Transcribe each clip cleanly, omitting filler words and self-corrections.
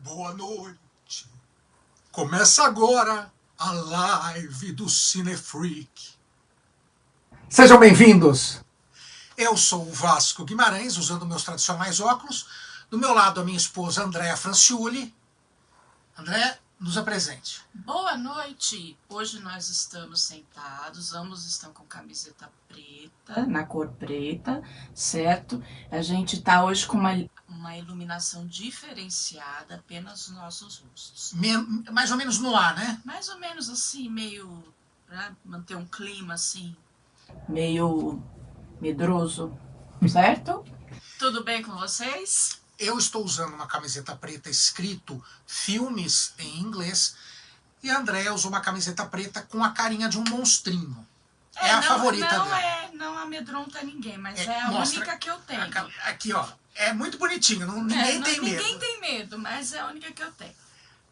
Boa noite. Começa agora a live do Cinefreak. Sejam bem-vindos. Eu sou o Vasco Guimarães, usando meus tradicionais óculos. Do meu lado, a minha esposa Andréa Franciulli. André, nos apresente. Boa noite! Hoje nós estamos sentados, ambos estão com camiseta preta, na cor preta, certo? A gente está hoje com uma iluminação diferenciada, apenas os nossos rostos. Mais ou menos no ar, né? Mais ou menos assim, meio... para manter um clima assim, meio medroso, certo? Tudo bem com vocês? Eu estou usando uma camiseta preta escrito filmes em inglês e a Andréa usou uma camiseta preta com a carinha de um monstrinho. É a favorita dela. Não amedronta ninguém, mas é a única que eu tenho. Aqui, ó. É muito bonitinho, ninguém tem medo. Ninguém tem medo, mas é a única que eu tenho.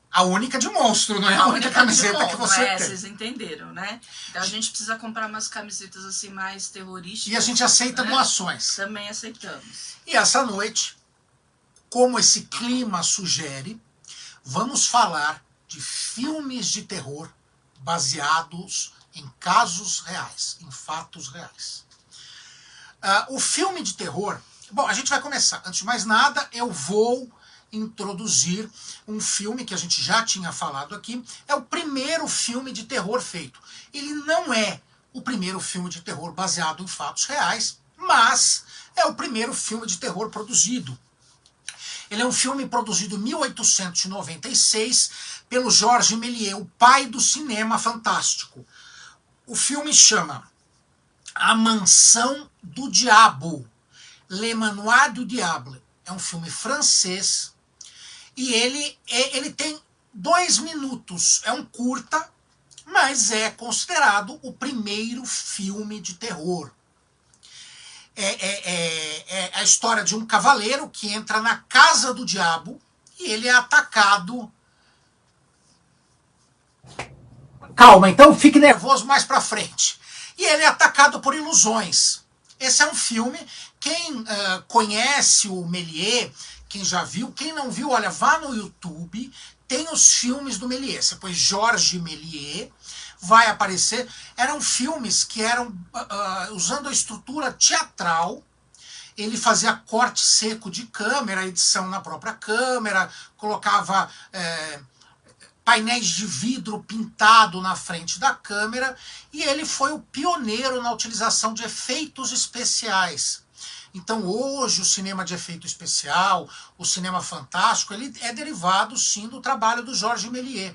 A única de monstro, não é a única camiseta que você tem. Vocês entenderam, né? Então a gente precisa comprar umas camisetas assim mais terrorísticas. E a gente aceita doações. Também aceitamos. E essa noite, como esse clima sugere, vamos falar de filmes de terror baseados em casos reais, em fatos reais. O filme de terror... Bom, a gente vai começar. Antes de mais nada, eu vou introduzir um filme que a gente já tinha falado aqui. É o primeiro filme de terror feito. Ele não é o primeiro filme de terror baseado em fatos reais, mas é o primeiro filme de terror produzido. Ele é um filme produzido em 1896 pelo Georges Méliès, o pai do cinema fantástico. O filme chama A Mansão do Diabo, Le Manoir du Diable. É um filme francês e ele tem 2 minutos. É um curta, mas é considerado o primeiro filme de terror. É a história de um cavaleiro que entra na casa do diabo e ele é atacado. Calma, então fique nervoso mais pra frente. E ele é atacado por ilusões. Esse é um filme, quem conhece o Méliès, quem já viu, quem não viu, olha, vá no YouTube, tem os filmes do Méliès. Você põe Georges Méliès, vai aparecer. Eram filmes que eram usando a estrutura teatral. Ele fazia corte seco de câmera, edição na própria câmera, colocava painéis de vidro pintado na frente da câmera, e ele foi o pioneiro na utilização de efeitos especiais. Então hoje o cinema de efeito especial, o cinema fantástico, ele é derivado sim do trabalho do Georges Méliès.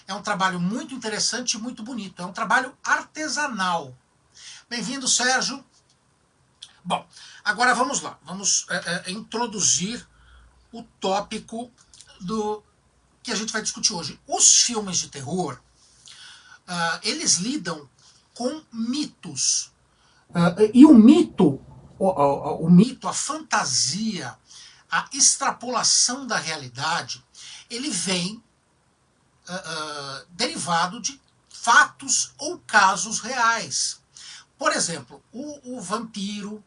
É um trabalho muito interessante e muito bonito, é um trabalho artesanal. Bem-vindo, Sérgio. Bom, agora vamos lá, vamos introduzir o tópico que a gente vai discutir hoje. Os filmes de terror, eles lidam com mitos. E o mito, a fantasia, a extrapolação da realidade, ele vem derivado de fatos ou casos reais. Por exemplo, o vampiro,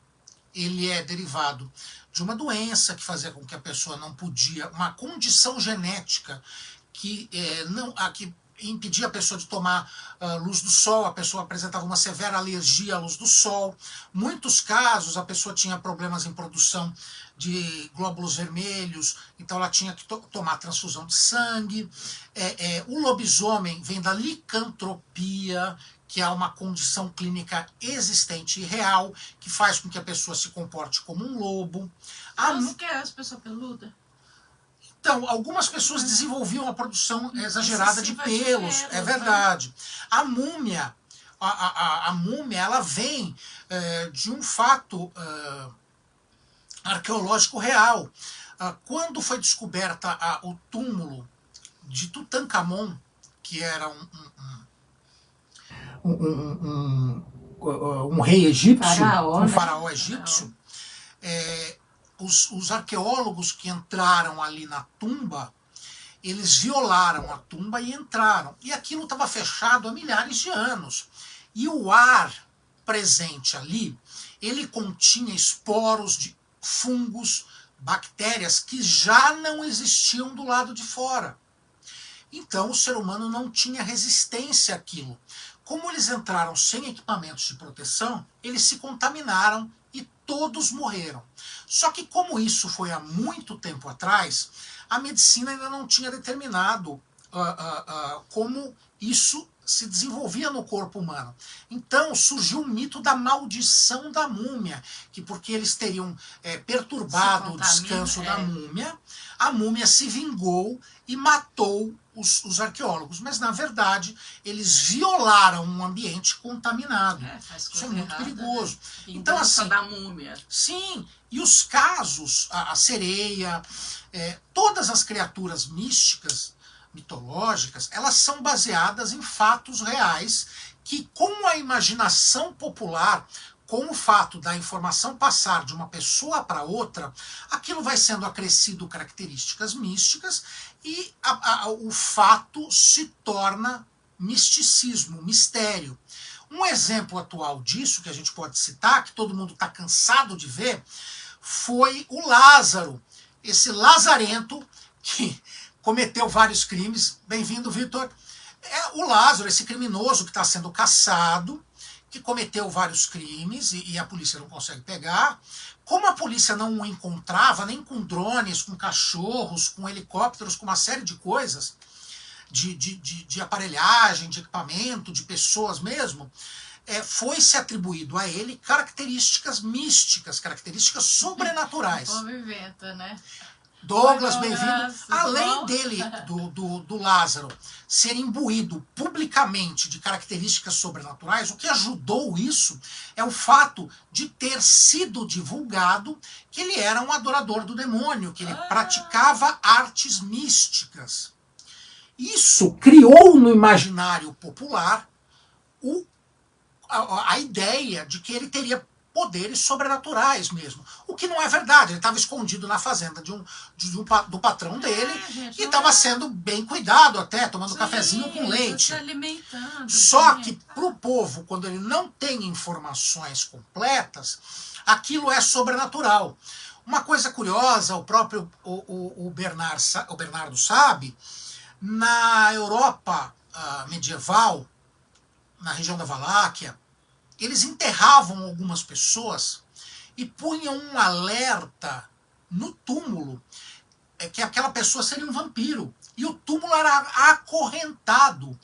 ele é derivado de uma doença que fazia com que a pessoa não podia, uma condição genética que impedia a pessoa de tomar luz do sol, a pessoa apresentava uma severa alergia à luz do sol. Muitos casos a pessoa tinha problemas em produção de glóbulos vermelhos, então ela tinha que tomar transfusão de sangue. O lobisomem vem da licantropia, que é uma condição clínica existente e real, que faz com que a pessoa se comporte como um lobo. Mas que é as pessoas peludas? Então, algumas pessoas desenvolviam a produção exagerada de pelos, é verdade. A múmia, a múmia, ela vem de um fato arqueológico real. Quando foi descoberta o túmulo de Tutankhamon, que era um rei egípcio, um faraó egípcio, os arqueólogos que entraram ali na tumba, eles violaram a tumba e entraram. E aquilo estava fechado há milhares de anos. E o ar presente ali, ele continha esporos de fungos, bactérias que já não existiam do lado de fora. Então o ser humano não tinha resistência àquilo. Como eles entraram sem equipamentos de proteção, eles se contaminaram e todos morreram. Só que como isso foi há muito tempo atrás, a medicina ainda não tinha determinado como isso se desenvolvia no corpo humano. Então surgiu o mito da maldição da múmia, que porque eles teriam perturbado o descanso da múmia, a múmia se vingou e matou os arqueólogos. Mas na verdade eles violaram um ambiente contaminado. Isso é muito perigoso. Né? Então assim, da múmia. Sim, e os casos, a sereia, todas as criaturas místicas, mitológicas, elas são baseadas em fatos reais que, com a imaginação popular, com o fato da informação passar de uma pessoa para outra, aquilo vai sendo acrescido características místicas e o fato se torna misticismo, mistério. Um exemplo atual disso, que a gente pode citar, que todo mundo está cansado de ver, foi o Lázaro, esse lazarento que cometeu vários crimes. Bem-vindo, Vitor. O Lázaro, esse criminoso que está sendo caçado, que cometeu vários crimes e a polícia não consegue pegar. Como a polícia não o encontrava, nem com drones, com cachorros, com helicópteros, com uma série de coisas, de aparelhagem, de equipamento, de pessoas mesmo, foi-se atribuído a ele características místicas, características sobrenaturais. O povo inventa, né? Douglas, bem-vindo. Além dele, do Lázaro, ser imbuído publicamente de características sobrenaturais, o que ajudou isso é o fato de ter sido divulgado que ele era um adorador do demônio, que ele praticava artes místicas. Isso criou no imaginário popular a ideia de que ele teria poderes sobrenaturais mesmo. O que não é verdade. Ele estava escondido na fazenda do patrão dele e estava sendo bem cuidado até, tomando cafezinho com leite. Se alimentando. Só que para o povo, quando ele não tem informações completas, aquilo é sobrenatural. Uma coisa curiosa, o próprio o Bernardo sabe, na Europa medieval, na região da Valáquia, eles enterravam algumas pessoas e punham um alerta no túmulo, que aquela pessoa seria um vampiro. E o túmulo era acorrentado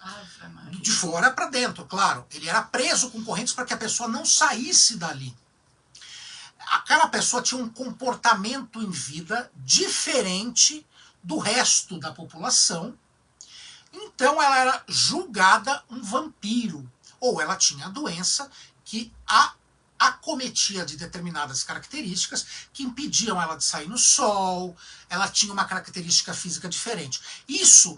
de fora para dentro, claro. Ele era preso com correntes para que a pessoa não saísse dali. Aquela pessoa tinha um comportamento em vida diferente do resto da população. Então ela era julgada um vampiro. Ou ela tinha a doença que a acometia de determinadas características que impediam ela de sair no sol, ela tinha uma característica física diferente. Isso,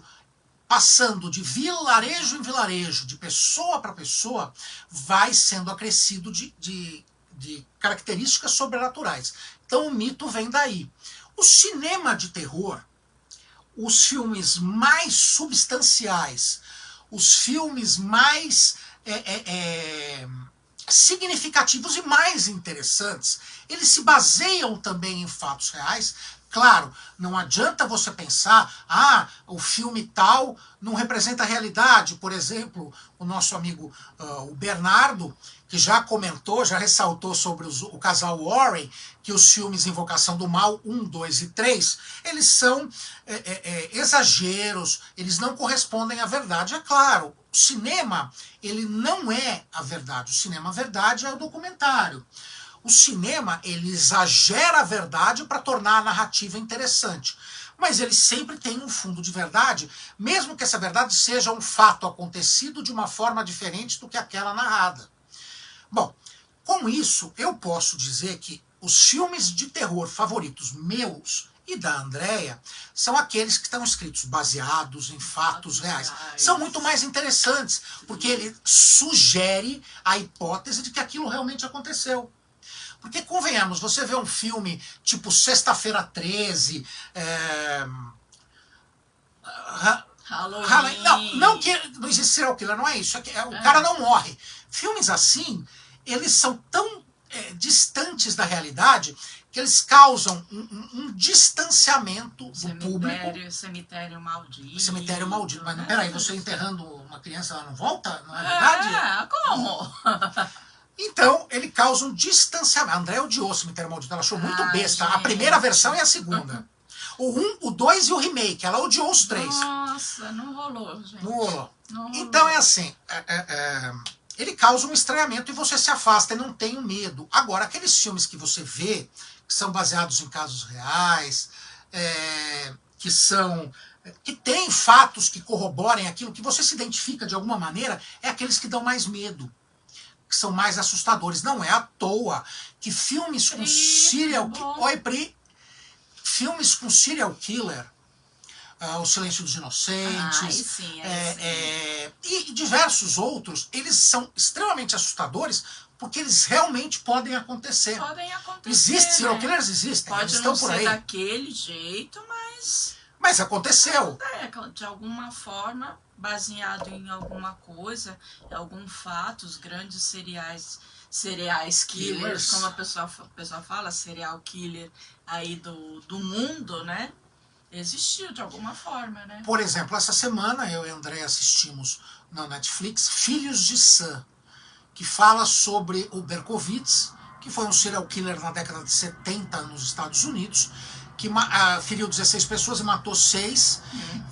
passando de vilarejo em vilarejo, de pessoa para pessoa, vai sendo acrescido de características sobrenaturais. Então o mito vem daí. O cinema de terror, os filmes mais substanciais, os filmes mais significativos e mais interessantes, eles se baseiam também em fatos reais. Claro, não adianta você pensar, o filme tal não representa a realidade. Por exemplo, o nosso amigo o Bernardo, que já comentou, já ressaltou sobre o casal Warren, que os filmes Invocação do Mal 1, 2 e 3, eles são exageros, eles não correspondem à verdade. É claro, o cinema, ele não é a verdade. O cinema, a verdade, é o documentário. O cinema, ele exagera a verdade para tornar a narrativa interessante. Mas ele sempre tem um fundo de verdade, mesmo que essa verdade seja um fato acontecido de uma forma diferente do que aquela narrada. Bom, com isso, eu posso dizer que os filmes de terror favoritos meus e da Andrea são aqueles que estão escritos baseados em fatos reais. São muito mais interessantes, porque ele sugere a hipótese de que aquilo realmente aconteceu. Porque, convenhamos, você vê um filme tipo Sexta-feira 13, Halloween. Não que não existe serial killer, não é isso. O cara não morre. Filmes assim, eles são tão distantes da realidade, que eles causam um distanciamento do público. Cemitério maldito. Cemitério maldito. Mas não, peraí, você enterrando uma criança, ela não volta? Não é verdade? Como? Então, ele causa um distanciamento. A André odiou o Cemitério Maldito, ela achou muito besta. Gente. A primeira versão e a segunda. O 1, o 2 e o remake. Ela odiou os 3. Nossa, não rolou, gente. Não rolou. Então é assim, ele causa um estranhamento e você se afasta e não tem medo. Agora, aqueles filmes que você vê, que são baseados em casos reais, que têm fatos que corroborem aquilo, que você se identifica de alguma maneira, é aqueles que dão mais medo, que são mais assustadores. Não é à toa que filmes com serial killer... Oi, Pri! Filmes com serial killer, O Silêncio dos Inocentes, e diversos outros, eles são extremamente assustadores porque eles realmente podem acontecer. Podem acontecer. Existem, serial killers existem, pode eles estão por aí. Pode não ser daquele jeito, mas aconteceu. De alguma forma, baseado em alguma coisa, em algum fato, os grandes cereais killers, como a pessoa fala, serial killer aí do mundo, né? Existiu de alguma forma, né? Por exemplo, essa semana eu e André assistimos na Netflix Filhos de Sam, que fala sobre o Berkowitz, que foi um serial killer na década de 70 nos Estados Unidos, que feriu 16 pessoas e matou 6.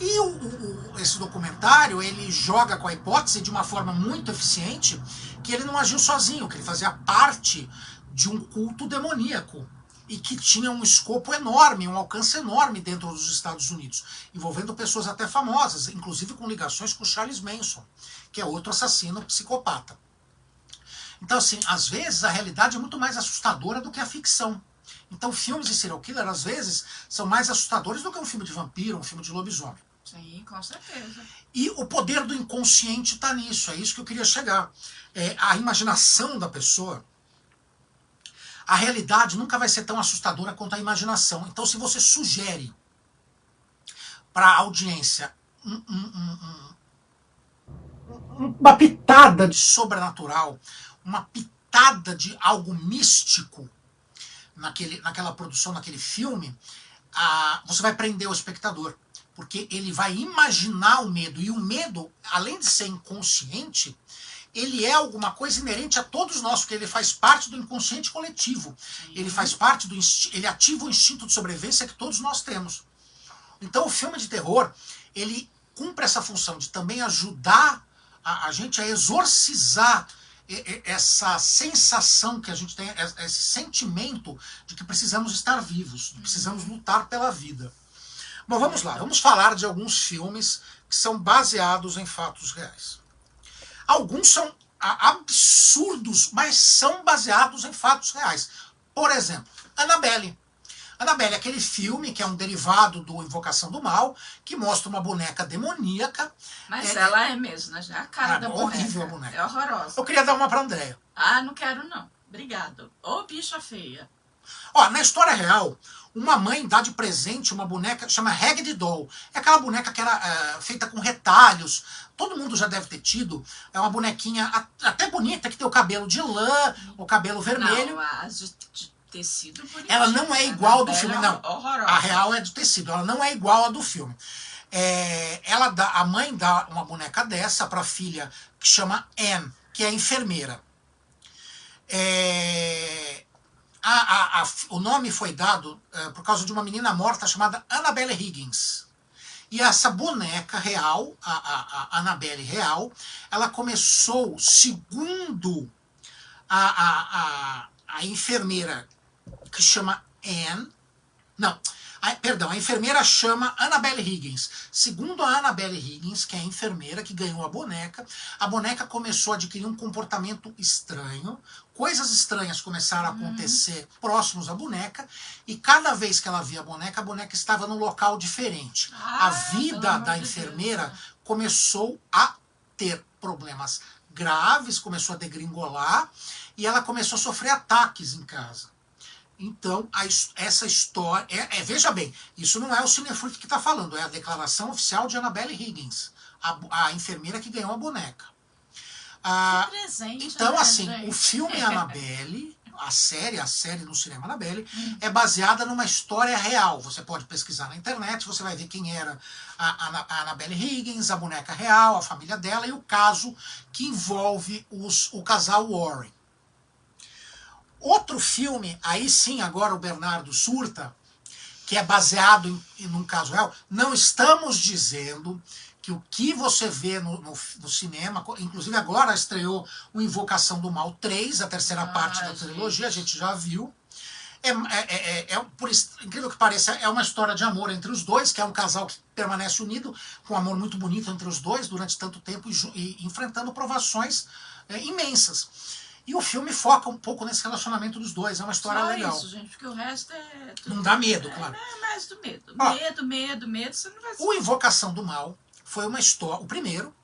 E esse documentário, ele joga com a hipótese de uma forma muito eficiente que ele não agiu sozinho, que ele fazia parte de um culto demoníaco e que tinha um escopo enorme, um alcance enorme dentro dos Estados Unidos, envolvendo pessoas até famosas, inclusive com ligações com Charles Manson, que é outro assassino psicopata. Então, assim, às vezes a realidade é muito mais assustadora do que a ficção. Então, filmes de serial killer, às vezes, são mais assustadores do que um filme de vampiro, um filme de lobisomem. Sim, com certeza. E o poder do inconsciente está nisso, é isso que eu queria chegar. A imaginação da pessoa, a realidade nunca vai ser tão assustadora quanto a imaginação. Então, se você sugere para a audiência uma pitada de sobrenatural, uma pitada de algo místico naquela produção, naquele filme, você vai prender o espectador. Porque ele vai imaginar o medo. E o medo, além de ser inconsciente, ele é alguma coisa inerente a todos nós, porque ele faz parte do inconsciente coletivo. Ele faz parte ele ativa o instinto de sobrevivência que todos nós temos. Então o filme de terror, ele cumpre essa função de também ajudar a gente a exorcizar essa sensação que a gente tem, esse sentimento de que precisamos estar vivos, precisamos lutar pela vida. Bom, vamos lá, vamos falar de alguns filmes que são baseados em fatos reais. Alguns são absurdos, mas são baseados em fatos reais. Por exemplo, Annabelle. Annabelle é aquele filme que é um derivado do Invocação do Mal, que mostra uma boneca demoníaca. Mas ela é mesmo, né? A cara da boneca. Horrível a boneca. É horrorosa. Eu queria dar uma pra Andréia. Não quero não. Obrigado. Ô, bicha feia. Na história real, uma mãe dá de presente uma boneca que chama Raggedy Doll. É aquela boneca que era feita com retalhos. Todo mundo já deve ter tido. É uma bonequinha até bonita, que tem o cabelo de lã, o cabelo vermelho. Não, as de tecido bonitinho. Ela não é igual ao do filme, não. Horrorosa. A real é de tecido, ela não é igual a do filme. A mãe dá uma boneca dessa para a filha, que chama Anne, que é enfermeira. O nome foi dado por causa de uma menina morta chamada Annabelle Higgins. E essa boneca real, a Annabelle real, ela começou, segundo a enfermeira que chama Anne... Não, a enfermeira chama Annabelle Higgins. Segundo a Annabelle Higgins, que é a enfermeira que ganhou a boneca começou a adquirir um comportamento estranho, coisas estranhas começaram a acontecer próximos à boneca, e cada vez que ela via a boneca estava num local diferente. A vida da enfermeira começou a ter problemas graves, começou a degringolar, e ela começou a sofrer ataques em casa. Então, essa história... veja bem, isso não é o Cinefruit que está falando, é a declaração oficial de Annabelle Higgins, a enfermeira que ganhou a boneca. Que presente, então, né, assim, gente? o filme Annabelle a série no cinema Annabelle, é baseada numa história real. Você pode pesquisar na internet, você vai ver quem era a Annabelle Higgins, a boneca real, a família dela e o caso que envolve o casal Warren. Outro filme, aí sim agora o Bernardo surta, que é baseado num caso real. Não estamos dizendo que o que você vê no cinema, inclusive agora estreou o Invocação do Mal 3, a terceira parte da trilogia, a gente já viu. Por incrível que pareça, é uma história de amor entre os dois, que é um casal que permanece unido, com um amor muito bonito entre os dois durante tanto tempo e enfrentando provações imensas. E o filme foca um pouco nesse relacionamento dos dois, é uma história legal. Só isso, gente, porque o resto é... Não dá medo, claro. É mais do medo. Medo, você não vai... O Invocação do Mal foi uma história, o primeiro,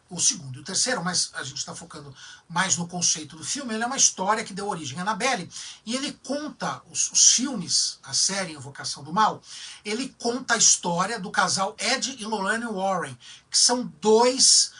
o segundo e o terceiro, mas a gente está focando mais no conceito do filme. Ele é uma história que deu origem a Annabelle, e ele conta, os filmes, a série Invocação do Mal, ele conta a história do casal Ed e Lorraine Warren, que são dois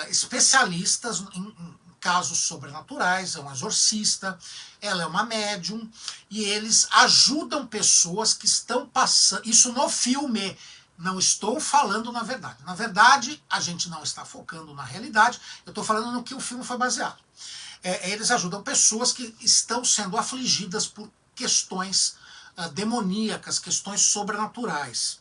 especialistas em casos sobrenaturais, é um exorcista, ela é uma médium, e eles ajudam pessoas que estão passando... Isso no filme, não estou falando na verdade. Na verdade, a gente não está focando na realidade, eu estou falando no que o filme foi baseado. Eles ajudam pessoas que estão sendo afligidas por questões demoníacas, questões sobrenaturais.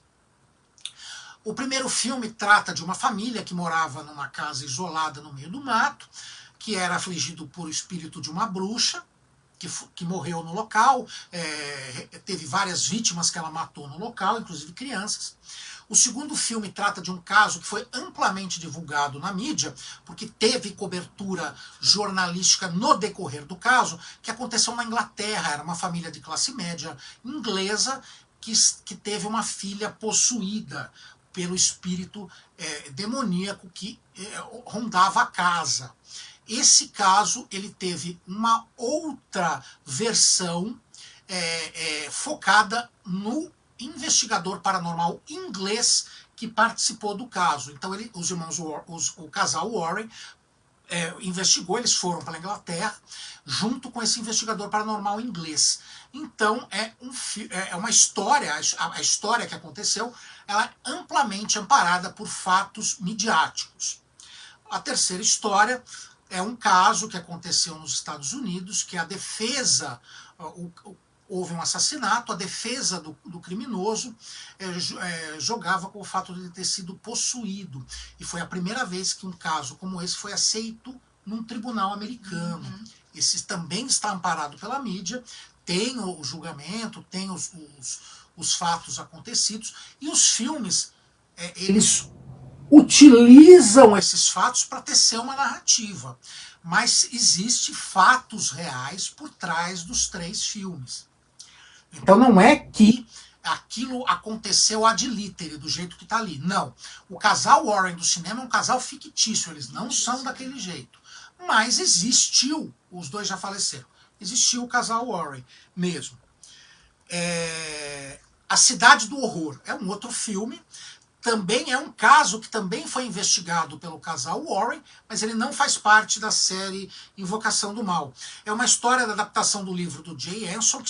O primeiro filme trata de uma família que morava numa casa isolada no meio do mato, que era afligido por espírito de uma bruxa, que morreu no local, teve várias vítimas que ela matou no local, inclusive crianças. O segundo filme trata de um caso que foi amplamente divulgado na mídia, porque teve cobertura jornalística no decorrer do caso, que aconteceu na Inglaterra. Era uma família de classe média inglesa que teve uma filha possuída pelo espírito demoníaco que rondava a casa. Esse caso ele teve uma outra versão focada no investigador paranormal inglês que participou do caso. Então o casal Warren investigou, eles foram para a Inglaterra junto com esse investigador paranormal inglês. Então é uma história, a história que aconteceu, ela é amplamente amparada por fatos midiáticos. A terceira história é um caso que aconteceu nos Estados Unidos, que a defesa, houve um assassinato, a defesa do criminoso jogava com o fato de ele ter sido possuído. E foi a primeira vez que um caso como esse foi aceito num tribunal americano. Esse também está amparado pela mídia, tem o julgamento, tem os fatos acontecidos, e os filmes, eles utilizam esses fatos para tecer uma narrativa. Mas existem fatos reais por trás dos 3 filmes. Então não é que aquilo aconteceu ad litere, do jeito que está ali. Não. O casal Warren do cinema é um casal fictício, eles não são daquele jeito. Mas existiu, os dois já faleceram, existiu o casal Warren mesmo. A Cidade do Horror é um outro filme, também é um caso que também foi investigado pelo casal Warren, mas ele não faz parte da série Invocação do Mal. É uma história da adaptação do livro do Jay Anson,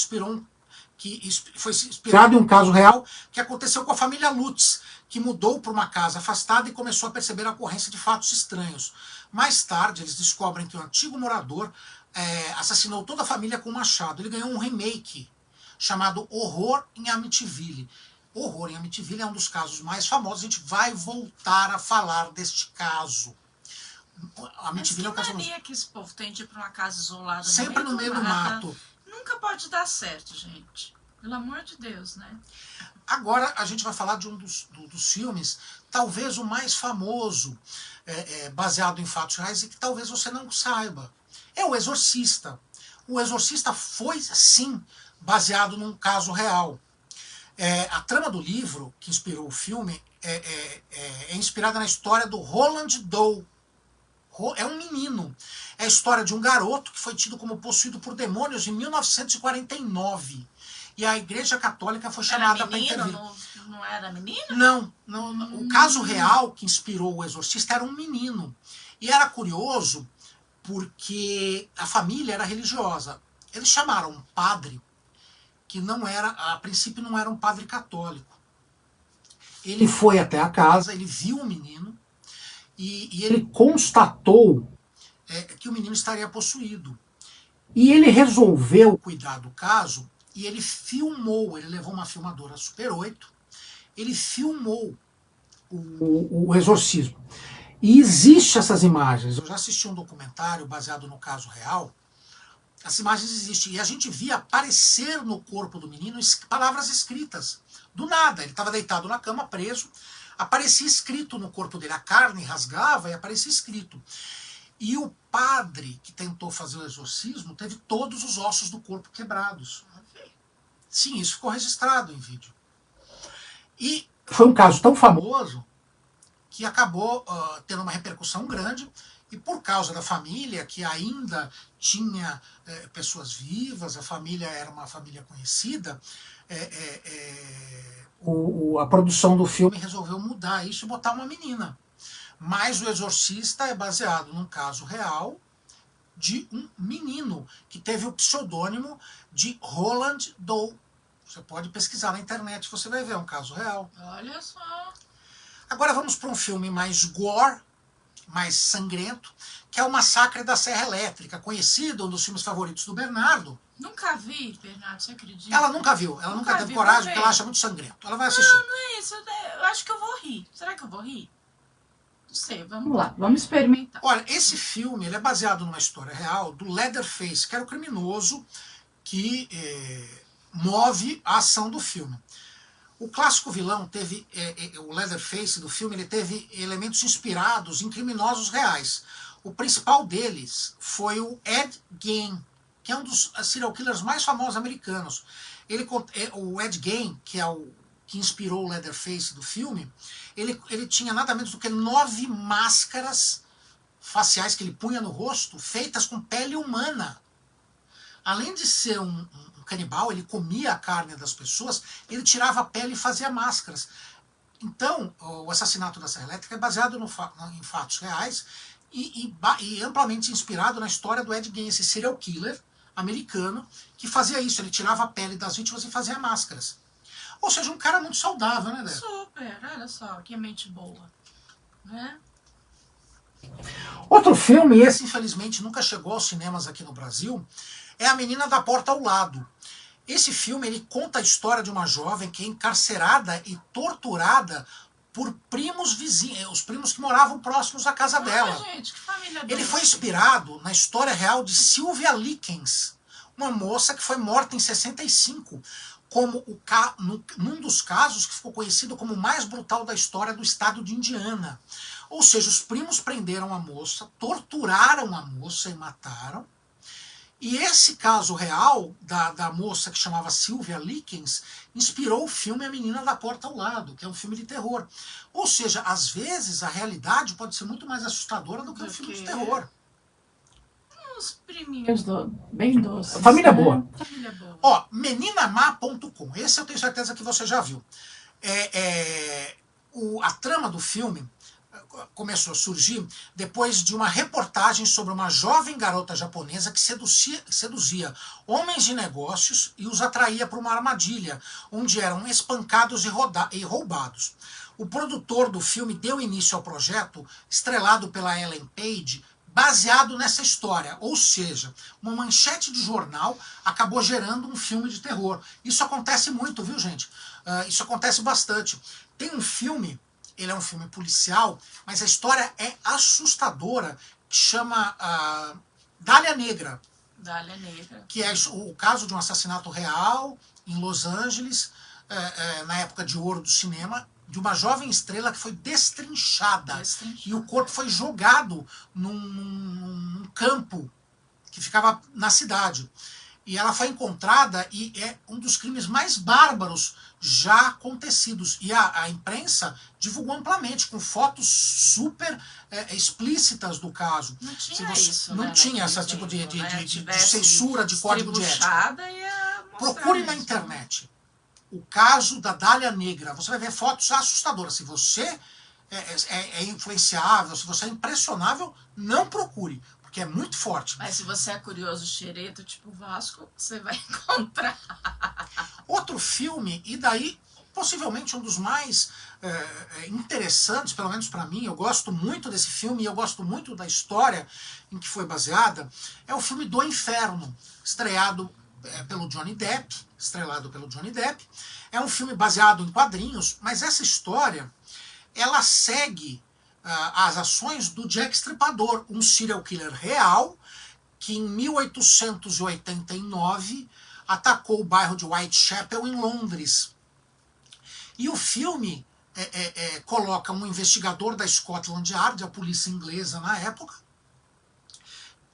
que foi inspirado em um caso real que aconteceu com a família Lutz, que mudou para uma casa afastada e começou a perceber a ocorrência de fatos estranhos. Mais tarde, eles descobrem que o antigo morador assassinou toda a família com um machado. Ele ganhou um remake chamado Horror em Amityville. Horror em Amityville é um dos casos mais famosos. A gente vai voltar a falar deste caso. Amityville é um caso mania que esse povo tem de ir para uma casa isolada sempre no meio do mato. Nunca pode dar certo, gente. Pelo amor de Deus, né? Agora a gente vai falar de um dos filmes, talvez o mais famoso, baseado em fatos reais, e que talvez você não saiba. É O Exorcista. O Exorcista foi, sim, baseado num caso real. A trama do livro, que inspirou o filme, é inspirada na história do Roland Doe. É um menino. É a história de um garoto que foi tido como possuído por demônios em 1949. E a Igreja Católica foi chamada para intervir. Não era menino? Não. O caso real que inspirou o Exorcista era um menino. E era curioso porque a família era religiosa. Eles chamaram um padre que não era, a princípio não era um padre católico. Ele foi até a casa, ele viu o menino e ele constatou que o menino estaria possuído. E ele resolveu cuidar do caso e ele filmou, ele levou uma filmadora Super 8, ele filmou o exorcismo. E existem essas imagens. Eu já assisti um documentário baseado no caso real. As imagens existem. E a gente via aparecer no corpo do menino palavras escritas. Do nada. Ele estava deitado na cama, preso. Aparecia escrito no corpo dele. A carne rasgava e aparecia escrito. E o padre que tentou fazer o exorcismo teve todos os ossos do corpo quebrados. Sim, isso ficou registrado em vídeo. E foi um caso tão famoso que acabou tendo uma repercussão grande, e por causa da família, que ainda tinha pessoas vivas, a família era uma família conhecida, a produção do filme resolveu mudar isso e botar uma menina. Mas o Exorcista é baseado num caso real de um menino que teve o pseudônimo de Roland Doe. Você pode pesquisar na internet, você vai ver, é um caso real. Olha só. Agora vamos para um filme mais gore, mais sangrento, que é o Massacre da Serra Elétrica, conhecido, um dos filmes favoritos do Bernardo. Nunca vi, Bernardo, você acredita? Ela nunca viu, ela nunca teve coragem, porque ela acha muito sangrento. Ela vai assistir. Não, não é isso, eu acho que eu vou rir. Será que eu vou rir? Não sei, vamos lá, vamos experimentar. Olha, esse filme ele é baseado numa história real do Leatherface, que era o criminoso que move a ação do filme. O clássico vilão teve, o Leatherface do filme, ele teve elementos inspirados em criminosos reais. O principal deles foi o Ed Gein, que é um dos serial killers mais famosos americanos. O Ed Gein, que é o que inspirou o Leatherface do filme, ele tinha nada menos do que 9 máscaras faciais que ele punha no rosto, feitas com pele humana. Além de ser um canibal, ele comia a carne das pessoas, ele tirava a pele e fazia máscaras. Então, o assassinato da Serra Elétrica é baseado em fatos reais e amplamente inspirado na história do Ed Gein, esse serial killer americano que fazia isso, ele tirava a pele das vítimas e fazia máscaras. Ou seja, um cara muito saudável, né, Débora? Super, olha só, que mente boa, né? Outro filme, esse infelizmente nunca chegou aos cinemas aqui no Brasil, é A Menina da Porta ao Lado. Esse filme ele conta a história de uma jovem que é encarcerada e torturada por primos vizinhos, os primos que moravam próximos à casa dela. Gente, que família ele foi inspirado na história real de Sylvia Likens, uma moça que foi morta em 65, como num dos casos que ficou conhecido como o mais brutal da história do estado de Indiana. Ou seja, os primos prenderam a moça, torturaram a moça e mataram. E esse caso real da moça que chamava Sylvia Likens inspirou o filme A Menina da Porta ao Lado, que é um filme de terror. Ou seja, às vezes a realidade pode ser muito mais assustadora do que um filme de terror. Uns priminhos bem doces. Família boa. Família boa. Ó, meninamá.com. Esse eu tenho certeza que você já viu. A trama do filme começou a surgir depois de uma reportagem sobre uma jovem garota japonesa que seduzia homens de negócios e os atraía para uma armadilha, onde eram espancados e roubados. O produtor do filme deu início ao projeto, estrelado pela Ellen Page, baseado nessa história. Ou seja, uma manchete de jornal acabou gerando um filme de terror. Isso acontece muito, viu, gente? Isso acontece bastante. Tem um filme, ele é um filme policial, mas a história é assustadora, que chama Dália Negra. Dália Negra. Que é o caso de um assassinato real em Los Angeles, na época de ouro do cinema, de uma jovem estrela que foi destrinchada. E o corpo foi jogado num campo que ficava na cidade. E ela foi encontrada e é um dos crimes mais bárbaros já acontecidos. E a imprensa divulgou amplamente, com fotos super explícitas do caso. Não tinha isso, não né, tinha esse tipo de censura, de código de ética. Procure na internet o caso da Dália Negra. Você vai ver fotos assustadoras. Se você é influenciável, se você é impressionável, não procure. porque é muito forte. Mas se você é curioso, xereta, tipo Vasco, você vai encontrar. Outro filme, e daí possivelmente um dos mais interessantes, pelo menos para mim, eu gosto muito desse filme e eu gosto muito da história em que foi baseada, é o filme Do Inferno, estreado pelo Johnny Depp, estrelado pelo Johnny Depp. É um filme baseado em quadrinhos, mas essa história, ela segue as ações do Jack Stripador, um serial killer real, que em 1889 atacou o bairro de Whitechapel, em Londres. E o filme coloca um investigador da Scotland Yard, a polícia inglesa na época,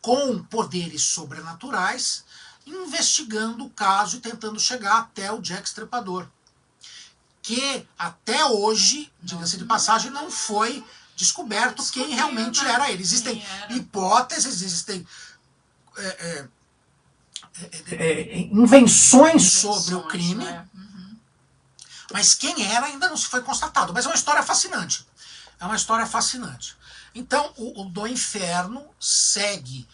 com poderes sobrenaturais, investigando o caso e tentando chegar até o Jack Stripador, que até hoje, diga-se de passagem, não foi descoberto quem realmente era ele. Existem hipóteses, existem invenções sobre o crime, mas quem era ainda não se foi constatado. Mas é uma história fascinante. É uma história fascinante. Então, o Do Inferno segue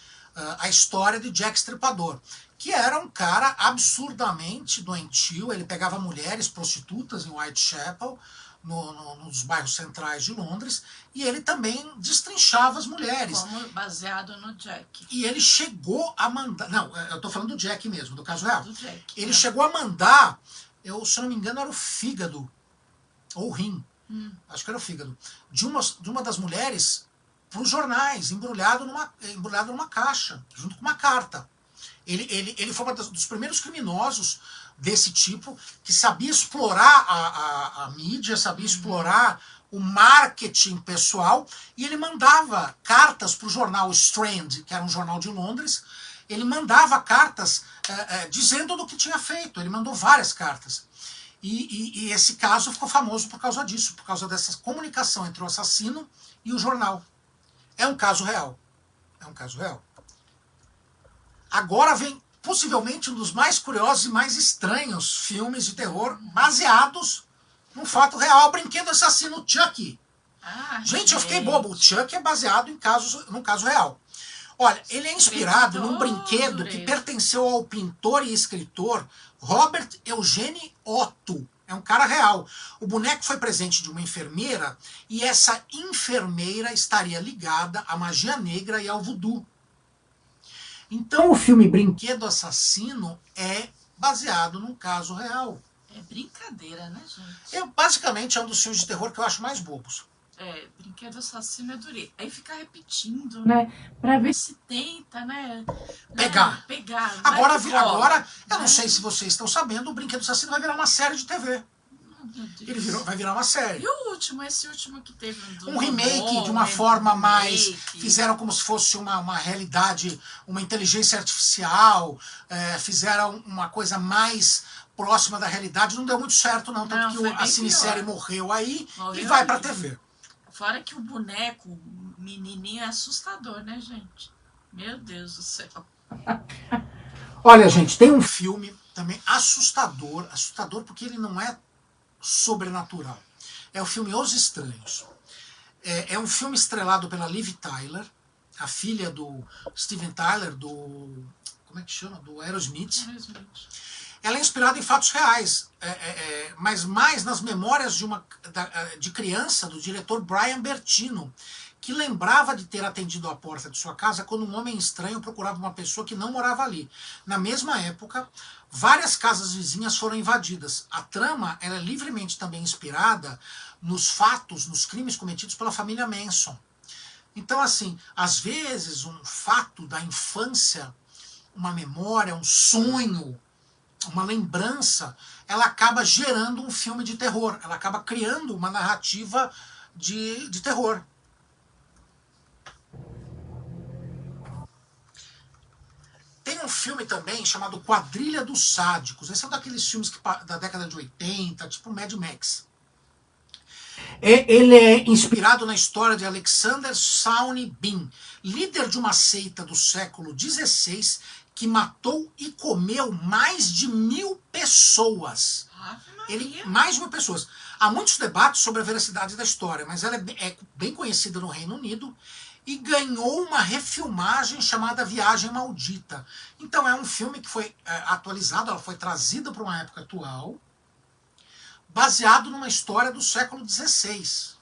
a história de Jack Stripador, que era um cara absurdamente doentio. Ele pegava mulheres prostitutas em Whitechapel, nos bairros centrais de Londres, e ele também destrinchava as mulheres. Como baseado no Jack. E ele chegou a mandar... Não, eu estou falando do Jack mesmo, do caso real. Do Jack, ele chegou a mandar... se eu não me engano, era o fígado, ou o rim, acho que era o fígado, de uma das mulheres para os jornais, embrulhado numa caixa, junto com uma carta. Ele foi um dos primeiros criminosos desse tipo, que sabia explorar a mídia, sabia explorar o marketing pessoal, e ele mandava cartas para o jornal Strand, que era um jornal de Londres. Ele mandava cartas dizendo do que tinha feito. Ele mandou várias cartas. E esse caso ficou famoso por causa disso, por causa dessa comunicação entre o assassino e o jornal. É um caso real. É um caso real. Agora vem possivelmente um dos mais curiosos e mais estranhos filmes de terror baseados num fato real. O Brinquedo Assassino Chucky. Gente, eu fiquei bobo. O Chucky é baseado num caso real. Olha, ele é inspirado num brinquedo que pertenceu ao pintor e escritor Robert Eugene Otto. É um cara real. O boneco foi presente de uma enfermeira, e essa enfermeira estaria ligada à magia negra e ao voodoo. Então o filme Brinquedo Assassino é baseado num caso real. É brincadeira, né, gente? Basicamente é um dos filmes de terror que eu acho mais bobos. Brinquedo Assassino é dureza. Aí fica repetindo, né? Pra ver se tenta, né? Pegar. Agora, eu não sei se vocês estão sabendo, o Brinquedo Assassino vai virar uma série de TV. Ele vai virar uma série. E o último, esse último que teve um remake de uma forma mais... Fizeram como se fosse uma realidade, uma inteligência artificial, fizeram uma coisa mais próxima da realidade. Não deu muito certo, não. Tanto que a cinesérie morreu aí e vai pra TV. Fora que o boneco, menininho, é assustador, né, gente? Meu Deus do céu. Olha, gente, tem um filme também assustador porque ele não é sobrenatural. É o filme Os Estranhos. É um filme estrelado pela Liv Tyler, a filha do Steven Tyler, como é que chama? Do Aerosmith. Ela é inspirada em fatos reais, mas mais nas memórias de criança do diretor Brian Bertino, que lembrava de ter atendido à porta de sua casa quando um homem estranho procurava uma pessoa que não morava ali. Na mesma época, várias casas vizinhas foram invadidas. A trama é livremente também inspirada nos crimes cometidos pela família Manson. Então, assim, às vezes um fato da infância, uma memória, um sonho, uma lembrança, ela acaba gerando um filme de terror. Ela acaba criando uma narrativa de terror. Tem um filme também chamado Quadrilha dos Sádicos. Esse é um daqueles filmes da década de 80, tipo Mad Max. Ele é inspirado na história de Alexander Sawney Bean, líder de uma seita do século XVI que matou e comeu mais de 1000 pessoas. Mais de 1000 pessoas. Há muitos debates sobre a veracidade da história, mas ela é bem conhecida no Reino Unido e ganhou uma refilmagem chamada Viagem Maldita. Então é um filme que foi atualizado, ela foi trazida para uma época atual, baseado numa história do século XVI.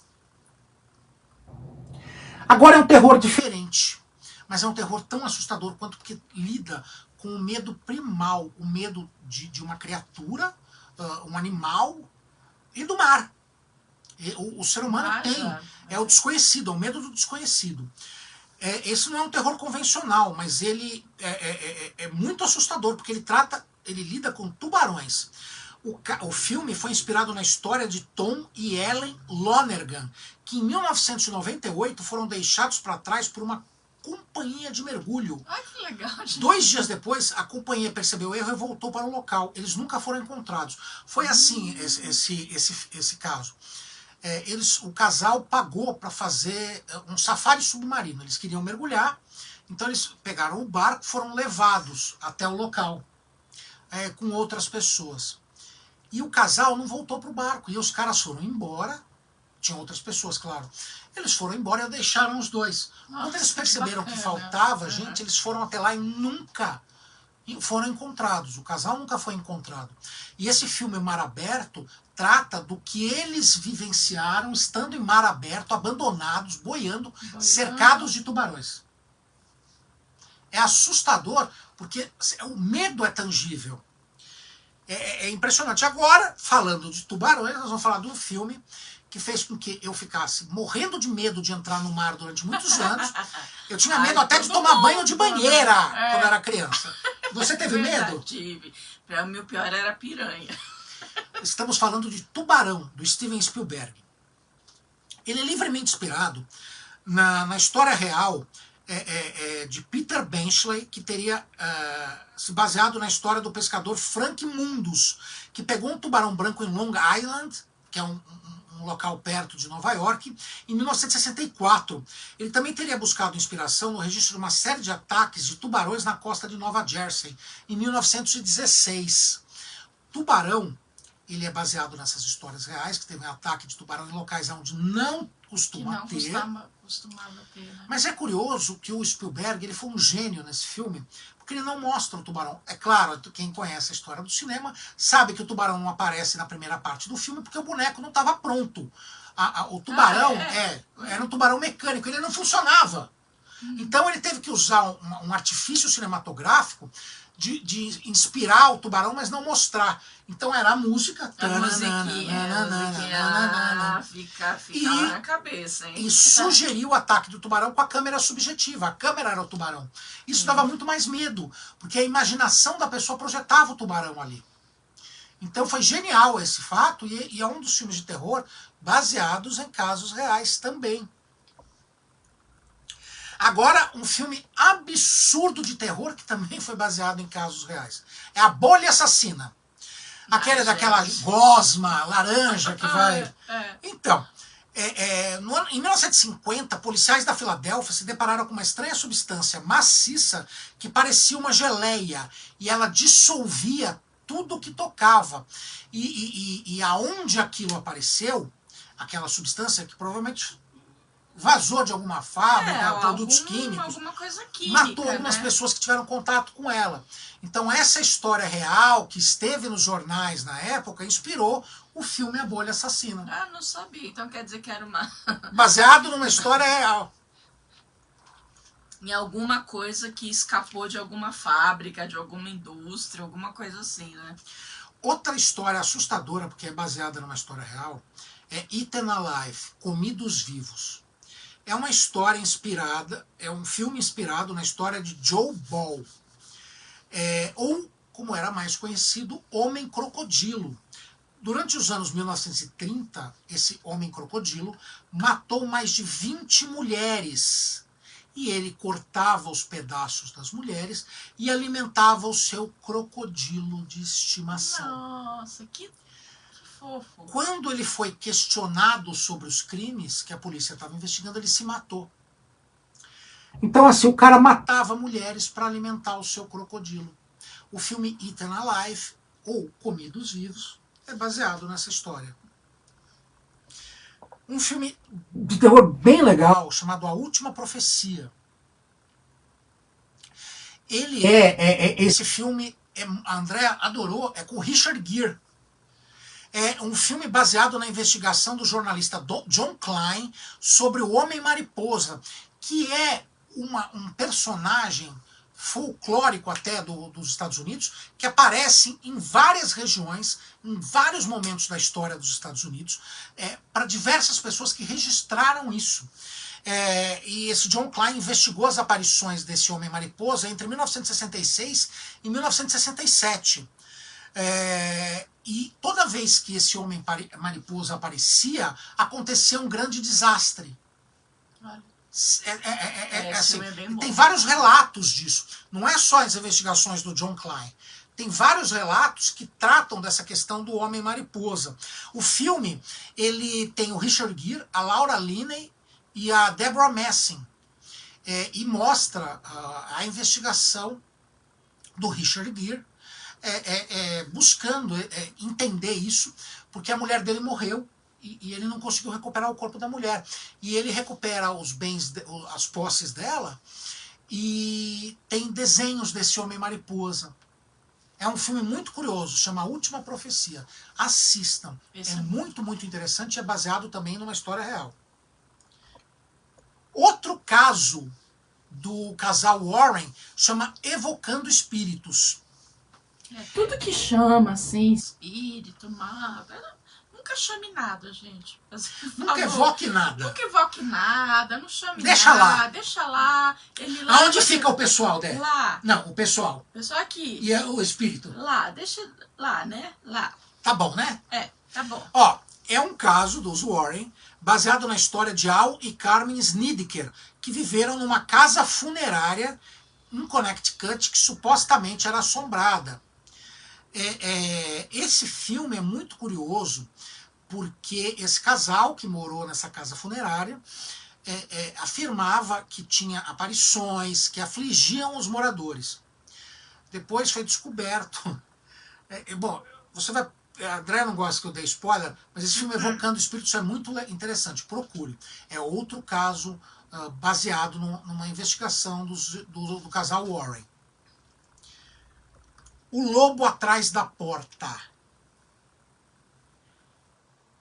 Agora é um terror diferente, mas é um terror tão assustador quanto, porque lida com o medo primal, o medo de uma criatura, um animal e do mar. O ser humano tem, é o desconhecido, é o medo do desconhecido. Esse não é um terror convencional, mas ele é muito assustador, porque ele lida com tubarões. O filme foi inspirado na história de Tom e Ellen Lonergan, que em 1998 foram deixados para trás por uma companhia de mergulho. Ai, que legal, gente. 2 dias depois, a companhia percebeu o erro e voltou para o local. Eles nunca foram encontrados. Foi assim esse caso. O casal pagou para fazer um safari submarino. Eles queriam mergulhar, então eles pegaram o barco, foram levados até o local com outras pessoas. E o casal não voltou para o barco. E os caras foram embora. Tinham outras pessoas, claro. Eles foram embora e deixaram os dois. Nossa, quando eles perceberam que bacana. faltava gente, eles foram até lá e nunca foram encontrados. O casal nunca foi encontrado. E esse filme Mar Aberto trata do que eles vivenciaram estando em mar aberto, abandonados, boiando, cercados de tubarões. É assustador, porque o medo é tangível. É impressionante. Agora, falando de tubarões, nós vamos falar de um filme que fez com que eu ficasse morrendo de medo de entrar no mar durante muitos anos. Eu tinha medo até de tomar banho de banheira quando era criança. Você teve medo? Tive. Para mim, o pior era a piranha. Estamos falando de Tubarão, do Steven Spielberg. Ele é livremente inspirado na história real de Peter Benchley, que teria se baseado na história do pescador Frank Mundus, que pegou um tubarão branco em Long Island, que é um local perto de Nova York, em 1964. Ele também teria buscado inspiração no registro de uma série de ataques de tubarões na costa de Nova Jersey, em 1916. Tubarão, ele é baseado nessas histórias reais, que teve um ataque de tubarão em locais onde não costuma ter. Costumava ter, né? Mas é curioso que o Spielberg ele foi um gênio nesse filme, porque ele não mostra o tubarão. É claro, quem conhece a história do cinema sabe que o tubarão não aparece na primeira parte do filme porque o boneco não estava pronto. O tubarão era um tubarão mecânico, ele não funcionava. Então ele teve que usar um artifício cinematográfico de inspirar o tubarão, mas não mostrar. Então era a música. A musiquinha fica na cabeça, hein? E sugeriu o ataque do tubarão com a câmera subjetiva. A câmera era o tubarão. Isso dava muito mais medo, porque a imaginação da pessoa projetava o tubarão ali. Então foi genial esse fato, e é um dos filmes de terror baseados em casos reais também. Agora, um filme absurdo de terror que também foi baseado em casos reais. É A Bolha Assassina. Aquela daquela gosma laranja que vai... Então, em 1950, policiais da Filadélfia se depararam com uma estranha substância maciça que parecia uma geleia. E ela dissolvia tudo que tocava. E aonde aquilo apareceu, aquela substância que provavelmente vazou de alguma fábrica, produtos químicos, alguma coisa química, matou algumas pessoas que tiveram contato com ela. Então essa história real, que esteve nos jornais na época, inspirou o filme A Bolha Assassina. Ah, não sabia. Então quer dizer que era uma... baseado numa história real. Em alguma coisa que escapou de alguma fábrica, de alguma indústria, alguma coisa assim, né? Outra história assustadora, porque é baseada numa história real, é Eaten Alive, Comidos Vivos. É uma história inspirada, é um filme inspirado na história de Joe Ball. Ou, como era mais conhecido, Homem Crocodilo. Durante os anos 1930, esse Homem Crocodilo matou mais de 20 mulheres. E ele cortava os pedaços das mulheres e alimentava o seu crocodilo de estimação. Nossa, que fofo. Quando ele foi questionado sobre os crimes que a polícia estava investigando, ele se matou. Então, assim, o cara matava mulheres para alimentar o seu crocodilo. O filme Eaten Alive, ou Comidos Vivos, é baseado nessa história. um filme de terror bem legal, chamado A Última Profecia. Ele esse filme, a Andrea adorou, é com Richard Gere. É um filme baseado na investigação do jornalista John Klein sobre o Homem-Mariposa, que é um personagem folclórico até dos Estados Unidos, que aparece em várias regiões, em vários momentos da história dos Estados Unidos, para diversas pessoas que registraram isso. E esse John Klein investigou as aparições desse Homem-Mariposa entre 1966 e 1967. E toda vez que esse Homem-Mariposa aparecia, acontecia um grande desastre. Assim, tem vários relatos disso. Não é só as investigações do John Klein. Tem vários relatos que tratam dessa questão do Homem-Mariposa. O filme, ele tem o Richard Gere, a Laura Linney e a Deborah Messing. E mostra a investigação do Richard Gere buscando entender isso, porque a mulher dele morreu e ele não conseguiu recuperar o corpo da mulher. E ele recupera os bens, as posses dela, e tem desenhos desse Homem-Mariposa. É um filme muito curioso, chama A Última Profecia. Assistam. É muito, muito interessante e é baseado também numa história real. Outro caso do casal Warren chama Evocando Espíritos. Tudo que chama, assim, espírito, mapa, nunca chame nada, gente. Nunca evoque nada. Nunca evoque nada, não chame deixa nada. Lá. Deixa lá. Ele lá. Aonde fica o pessoal dela? Lá. Não, o pessoal. O pessoal aqui. E o espírito? Lá, deixa lá, né? Lá. Tá bom, né? Tá bom. Ó, é um caso dos Warren, baseado na história de Al e Carmen Snideker, que viveram numa casa funerária em Connecticut que supostamente era assombrada. Esse filme é muito curioso porque esse casal que morou nessa casa funerária afirmava que tinha aparições que afligiam os moradores. Depois foi descoberto. Bom, você vai. A André não gosta que eu dê spoiler, mas esse filme Evocando Espíritos é muito interessante. Procure. É outro caso baseado numa investigação do casal Warren. O Lobo Atrás da Porta.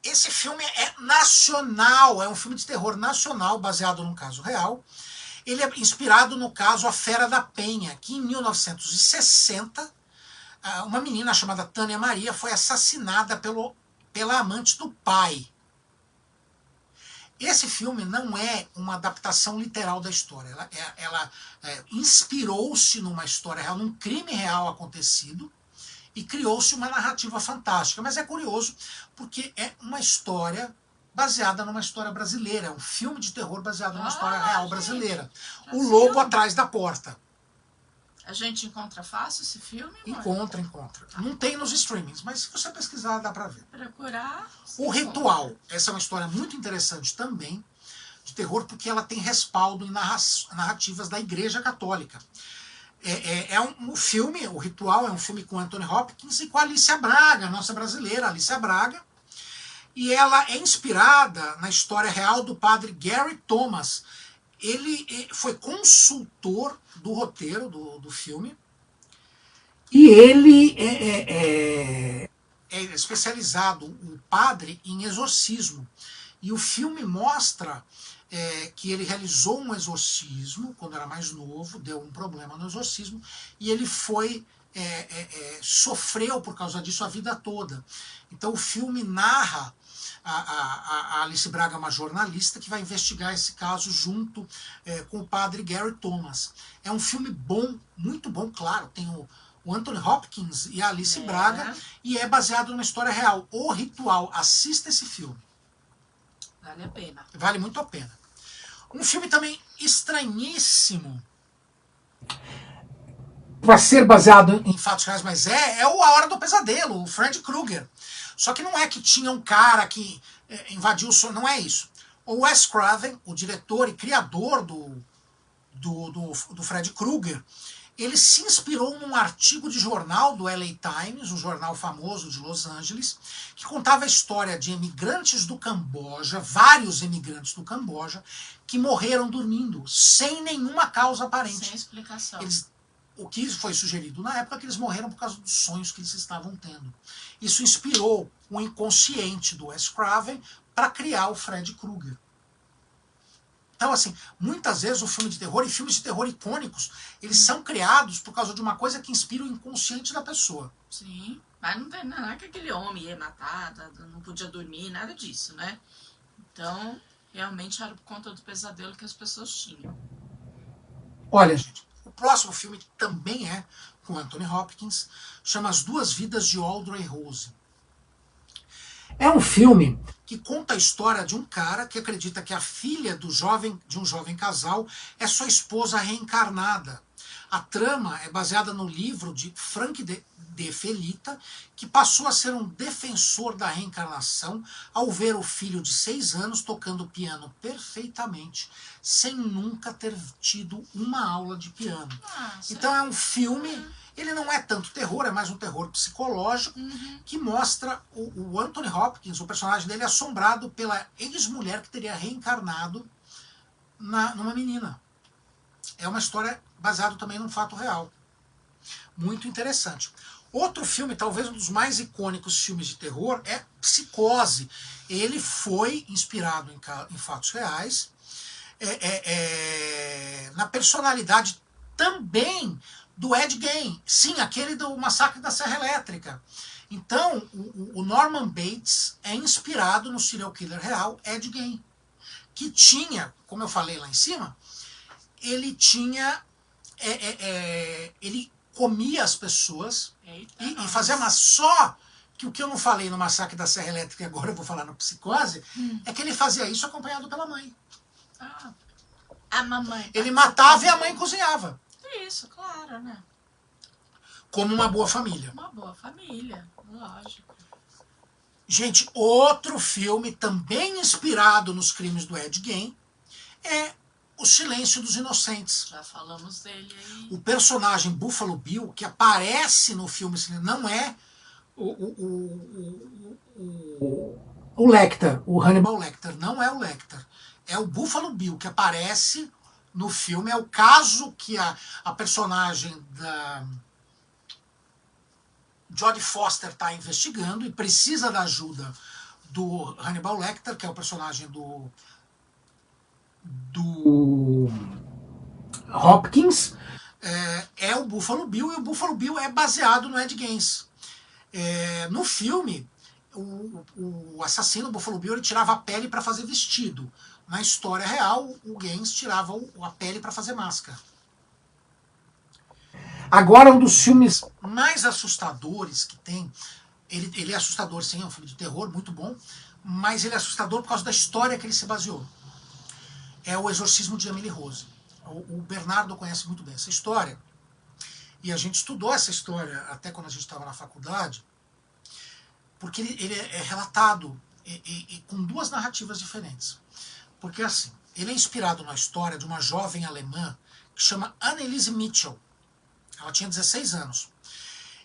Esse filme é nacional, é um filme de terror nacional, baseado num caso real. Ele é inspirado no caso A Fera da Penha, que em 1960, uma menina chamada Tânia Maria foi assassinada pela amante do pai. Esse filme não é uma adaptação literal da história. Ela inspirou-se numa história real, num crime real acontecido, e criou-se uma narrativa fantástica. Mas é curioso, porque é uma história baseada numa história brasileira. É um filme de terror baseado numa história real brasileira. O Lobo Atrás da Porta. A gente encontra fácil esse filme? Encontra. Não tem nos streamings, mas se você pesquisar dá pra ver. Procurar. O Ritual. Essa é uma história muito interessante também, de terror, porque ela tem respaldo em narrativas da Igreja Católica. Um filme, O Ritual, é um filme com Anthony Hopkins e com a Alicia Braga, a nossa brasileira Alicia Braga. E ela é inspirada na história real do padre Gary Thomas. Ele foi consultor do roteiro do filme. E ele é especializado, o padre, em exorcismo. E o filme mostra que ele realizou um exorcismo quando era mais novo, deu um problema no exorcismo, e ele sofreu por causa disso a vida toda. Então o filme narra a Alice Braga, uma jornalista que vai investigar esse caso junto com o padre Gary Thomas. É um filme bom, muito bom, claro, tem o Anthony Hopkins e a Alice Braga, e é baseado numa história real. O Ritual, assista esse filme. Vale a pena. Vale muito a pena. Um filme também estranhíssimo, para ser baseado em fatos reais, mas é o A Hora do Pesadelo, o Fred Krueger. Só que não é que tinha um cara que invadiu o sonho, não é isso. O Wes Craven, o diretor e criador do Fred Krueger, ele se inspirou num artigo de jornal do LA Times, um jornal famoso de Los Angeles, que contava a história de emigrantes do Camboja, vários emigrantes do Camboja, que morreram dormindo, sem nenhuma causa aparente. Sem explicação. O que foi sugerido na época é que eles morreram por causa dos sonhos que eles estavam tendo. Isso inspirou o inconsciente do Wes Craven para criar o Fred Krueger. Então, assim, muitas vezes o filme de terror e filmes de terror icônicos, eles são criados por causa de uma coisa que inspira o inconsciente da pessoa. Sim, mas não tem nada que aquele homem ia matar, não podia dormir, nada disso, né? Então, realmente era por conta do pesadelo que as pessoas tinham. Olha, gente, o próximo filme também é com Anthony Hopkins, chama As Duas Vidas de Audrey Rose. É um filme que conta a história de um cara que acredita que a filha de um jovem casal é sua esposa reencarnada. A trama é baseada no livro de Frank de Felita, que passou a ser um defensor da reencarnação ao ver o filho de 6 anos tocando piano perfeitamente, sem nunca ter tido uma aula de piano. Então é um filme, ele não é tanto terror, é mais um terror psicológico, que mostra o Anthony Hopkins, o personagem dele, assombrado pela ex-mulher que teria reencarnado numa menina. É uma história baseada também num fato real. Muito interessante. Outro filme, talvez um dos mais icônicos filmes de terror, é Psicose. Ele foi inspirado em fatos reais, na personalidade também do Ed Gein. Sim, aquele do Massacre da Serra Elétrica. Então, o Norman Bates é inspirado no serial killer real Ed Gein, que tinha, como eu falei lá em cima, ele tinha... ele comia as pessoas e fazia, mas só que o que eu não falei no Massacre da Serra Elétrica e agora eu vou falar no Psicose, é que ele fazia isso acompanhado pela mãe. A mamãe. Ele matava e a mãe cozinhava. Isso, claro, né? Como uma boa família. Uma boa família, lógico. Gente, outro filme também inspirado nos crimes do Ed Gein é O Silêncio dos Inocentes. Já falamos dele aí. O personagem Buffalo Bill, que aparece no filme, não é o Lecter, o Hannibal Lecter, não é o Lecter. É o Buffalo Bill que aparece no filme. É o caso que a personagem da Jodie Foster está investigando e precisa da ajuda do Hannibal Lecter, que é o personagem do Hopkins, é o Buffalo Bill, e o Buffalo Bill é baseado no Ed Gein. No filme, o assassino Buffalo Bill ele tirava a pele para fazer vestido. Na história real, o Gein tirava a pele para fazer máscara. Agora, um dos filmes mais assustadores que tem, ele é assustador sim, é um filme de terror, muito bom, mas ele é assustador por causa da história que ele se baseou. É O Exorcismo de Emily Rose. O Bernardo conhece muito bem essa história, e a gente estudou essa história até quando a gente estava na faculdade, porque ele é relatado com duas narrativas diferentes. Porque assim, ele é inspirado na história de uma jovem alemã que chama Anneliese Mitchell. Ela tinha 16 anos.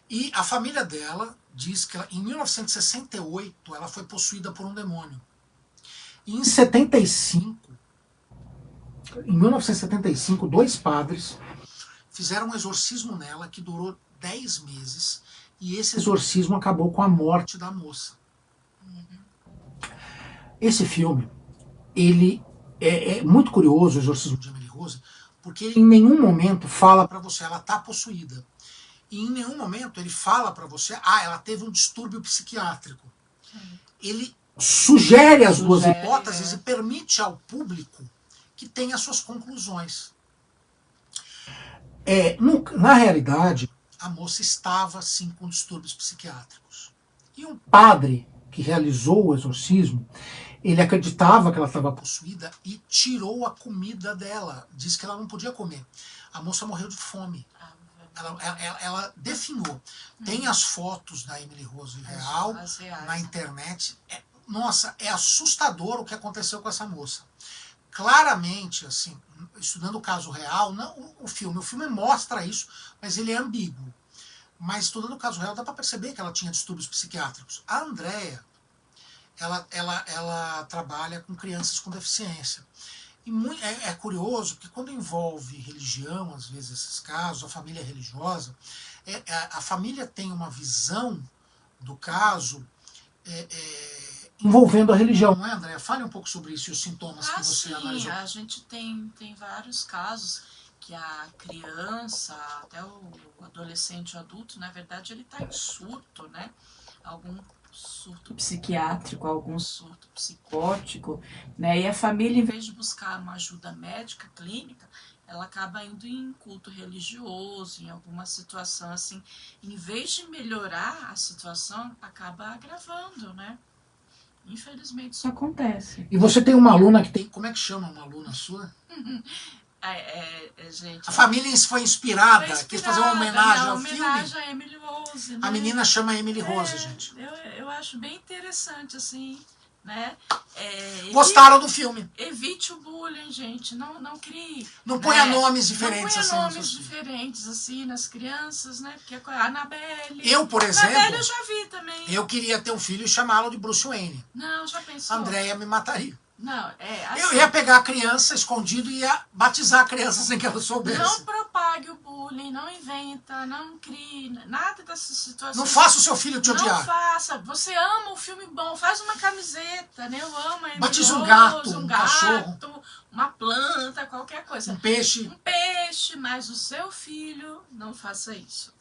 E a família dela diz que em 1968 ela foi possuída por um demônio. E em 1975, 2 padres fizeram um exorcismo nela que durou 10 meses. E esse exorcismo acabou com a morte da moça. Esse filme, ele é muito curioso, O Exorcismo de Emily Rose, porque ele em nenhum momento fala para você, ela está possuída. E em nenhum momento ele fala para você, ela teve um distúrbio psiquiátrico. Ele sugere as duas hipóteses e permite ao público que tenha suas conclusões. Na realidade, a moça estava sim com distúrbios psiquiátricos. E um padre que realizou o exorcismo, ele acreditava que ela estava possuída e tirou a comida dela. Disse que ela não podia comer. A moça morreu de fome. Ela definhou. Tem as fotos da Emily Rose real na internet. Nossa, é assustador o que aconteceu com essa moça. claramente, assim, estudando o caso real, não o filme mostra isso, mas ele é ambíguo. Mas estudando o caso real, dá para perceber que ela tinha distúrbios psiquiátricos. A Andrea, ela trabalha com crianças com deficiência. E é curioso que quando envolve religião, às vezes esses casos, a família religiosa, a família tem uma visão do caso envolvendo a religião, não é, André? Fale um pouco sobre isso e os sintomas que você analisou. A gente tem vários casos que a criança, até o adolescente, o adulto, na verdade, ele está em surto, né? Algum surto psiquiátrico, algum surto psicótico, né? E a família, em vez de buscar uma ajuda médica, clínica, ela acaba indo em culto religioso, em alguma situação assim, em vez de melhorar a situação, acaba agravando, né? Infelizmente isso acontece. E você tem uma aluna que tem, como é que chama uma aluna sua? Gente, a família foi inspirada, quis fazer uma homenagem ao filme. Homenagem a Emily Rose, né? A menina chama Emily Rose, gente. Eu acho bem interessante, assim, né? Gostaram do filme. Evite o bullying, gente. Não crie. Não ponha nomes diferentes. Não ponha nomes diferentes, assim, nas crianças, né? Porque a Annabelle. Eu, por exemplo. Annabelle eu já vi também. Eu queria ter um filho e chamá-lo de Bruce Wayne. Não, já pensou. A Andréia me mataria. Não, assim, eu ia pegar a criança escondido e ia batizar a criança sem que ela soubesse. Não propague o bullying, não inventa, não crie nada dessas situações. Não faça o seu filho te odiar. Não faça. Você ama o filme bom, faz uma camiseta, né? Eu amo a batiza um gato, um cachorro, cachorro, uma planta, qualquer coisa. Um peixe. Um peixe, mas o seu filho não faça isso.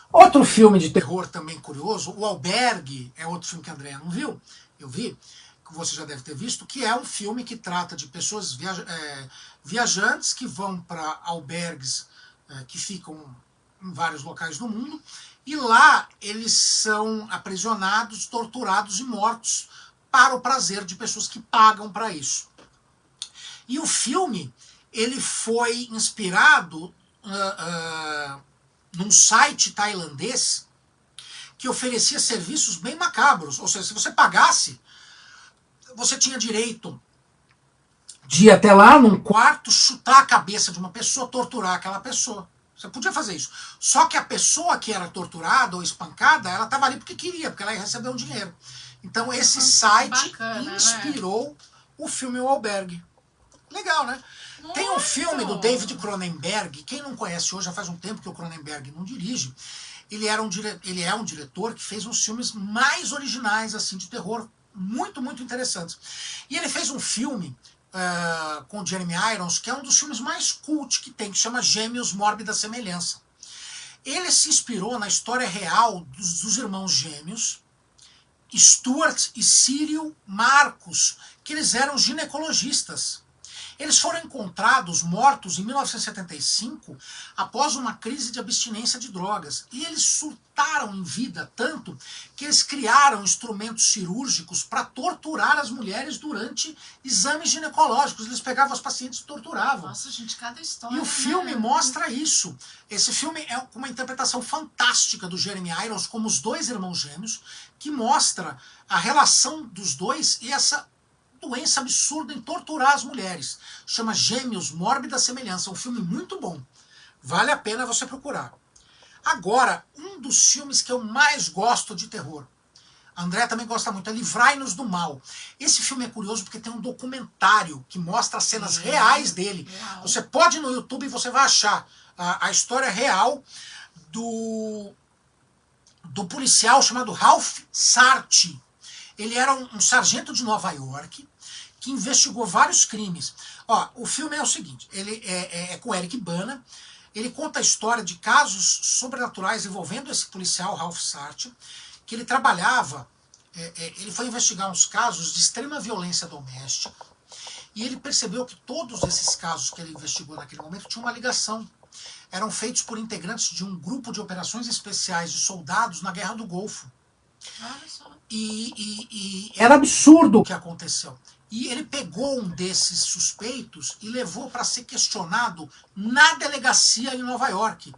Outro filme de terror também curioso, O Albergue, é outro filme que a Andréia não viu, eu vi, que você já deve ter visto, que é um filme que trata de pessoas viajantes que vão para albergues que ficam em vários locais do mundo, e lá eles são aprisionados, torturados e mortos para o prazer de pessoas que pagam para isso. E o filme, ele foi inspirado num site tailandês que oferecia serviços bem macabros, ou seja, se você pagasse, você tinha direito de ir até lá num quarto, chutar a cabeça de uma pessoa, torturar aquela pessoa. Você podia fazer isso. Só que a pessoa que era torturada ou espancada, ela estava ali porque queria, porque ela ia receber um dinheiro. Então esse site inspirou o filme O Albergue. Legal, né? Muito. Tem um filme do David Cronenberg, quem não conhece hoje, já faz um tempo que o Cronenberg não dirige, ele é um diretor que fez uns filmes mais originais assim de terror, muito, muito interessantes. E ele fez um filme com o Jeremy Irons, que é um dos filmes mais cult que tem, que chama Gêmeos, Mórbida Semelhança. Ele se inspirou na história real dos irmãos gêmeos, Stuart e Cyril Marcus, que eles eram ginecologistas. Eles foram encontrados mortos em 1975 após uma crise de abstinência de drogas. E eles surtaram em vida tanto que eles criaram instrumentos cirúrgicos para torturar as mulheres durante exames ginecológicos. Eles pegavam as pacientes e torturavam. Nossa, gente, cada história. E o filme mostra isso. Esse filme é uma interpretação fantástica do Jeremy Irons como os dois irmãos gêmeos, que mostra a relação dos dois e essa doença absurda em torturar as mulheres. Chama Gêmeos, Mórbida Semelhança. Um filme muito bom. Vale a pena você procurar. Agora, um dos filmes que eu mais gosto de terror. A André também gosta muito. É Livrai-nos do Mal. Esse filme é curioso porque tem um documentário que mostra as cenas reais dele. Você pode ir no YouTube e você vai achar a história real do policial chamado Ralph Sarti. Ele era um sargento de Nova York que investigou vários crimes. Ó, o filme é o seguinte, ele é com Eric Bana, ele conta a história de casos sobrenaturais envolvendo esse policial, Ralph Sarti, que ele trabalhava, ele foi investigar uns casos de extrema violência doméstica, e ele percebeu que todos esses casos que ele investigou naquele momento tinham uma ligação. Eram feitos por integrantes de um grupo de operações especiais de soldados na Guerra do Golfo. Olha só. E era absurdo o que aconteceu. E ele pegou um desses suspeitos e levou para ser questionado na delegacia em Nova York.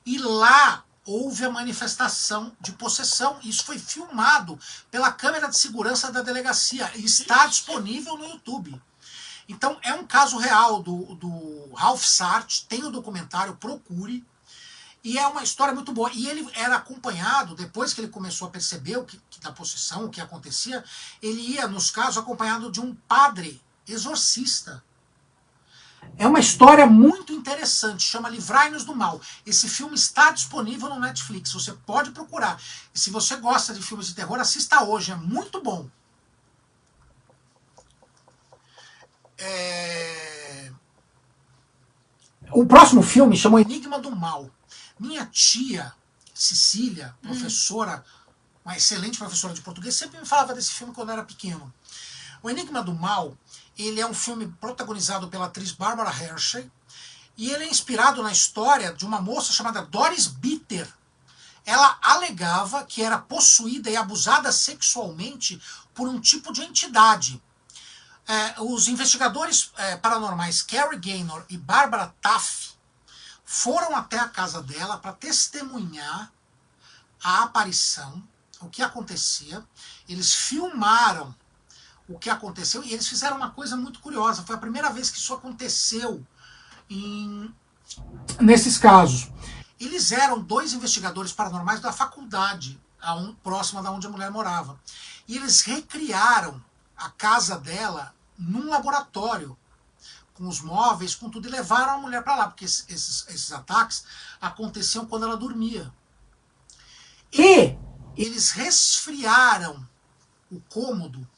E lá houve a manifestação de possessão. Isso foi filmado pela câmera de segurança da delegacia e está disponível no YouTube. Então, é um caso real do Ralph Sartre, tem o documentário, procure, e é uma história muito boa. E ele era acompanhado, depois que ele começou a perceber da possessão, o que acontecia, ele ia, nos casos, acompanhado de um padre exorcista. É uma história muito interessante, chama Livrai-nos do Mal. Esse filme está disponível no Netflix, você pode procurar. E se você gosta de filmes de terror, assista hoje, é muito bom. O próximo filme chama Enigma do Mal. Minha tia, Cecília, professora, uma excelente professora de português, sempre me falava desse filme quando eu era pequeno. O Enigma do Mal, ele é um filme protagonizado pela atriz Barbara Hershey, e ele é inspirado na história de uma moça chamada Doris Bitter. Ela alegava que era possuída e abusada sexualmente por um tipo de entidade. Os investigadores paranormais Carrie Gaynor e Barbara Taff foram até a casa dela para testemunhar a aparição, o que acontecia. Eles filmaram o que aconteceu e eles fizeram uma coisa muito curiosa. Foi a primeira vez que isso aconteceu nesses casos. Eles eram 2 investigadores paranormais da faculdade, próxima da onde a mulher morava. E eles recriaram a casa dela num laboratório, com os móveis, com tudo, e levaram a mulher para lá, porque esses ataques aconteciam quando ela dormia. E eles resfriaram o cômodo,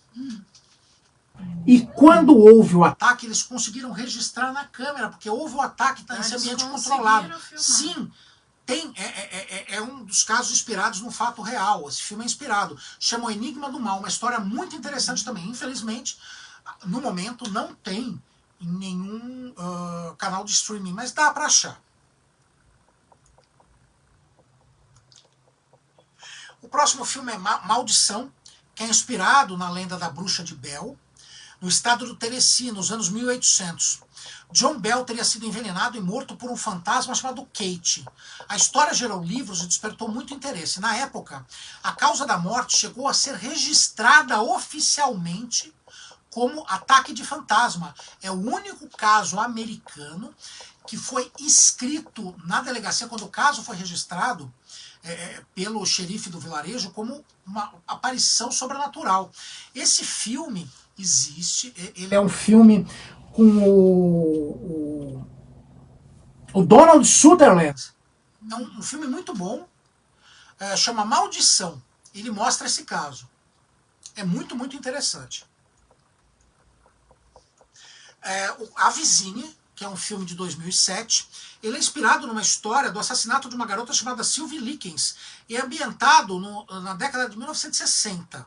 e quando houve o ataque, eles conseguiram registrar na câmera, porque houve o ataque nesse ambiente controlado. Sim, é um dos casos inspirados num fato real. Esse filme é inspirado. Chama O Enigma do Mal, uma história muito interessante também. Infelizmente, no momento, não tem em nenhum canal de streaming, mas dá para achar. O próximo filme é Maldição, que é inspirado na lenda da bruxa de Bell, no estado do Tennessee, nos anos 1800. John Bell teria sido envenenado e morto por um fantasma chamado Kate. A história gerou livros e despertou muito interesse. Na época, a causa da morte chegou a ser registrada oficialmente como ataque de fantasma. É o único caso americano que foi escrito na delegacia, quando o caso foi registrado pelo xerife do vilarejo, como uma aparição sobrenatural. Esse filme existe, ele é um filme com o Donald Sutherland. É um filme muito bom, chama Maldição. Ele mostra esse caso. É muito, muito interessante. A Vizinha, que é um filme de 2007, ele é inspirado numa história do assassinato de uma garota chamada Sylvie Likens e é ambientado na década de 1960,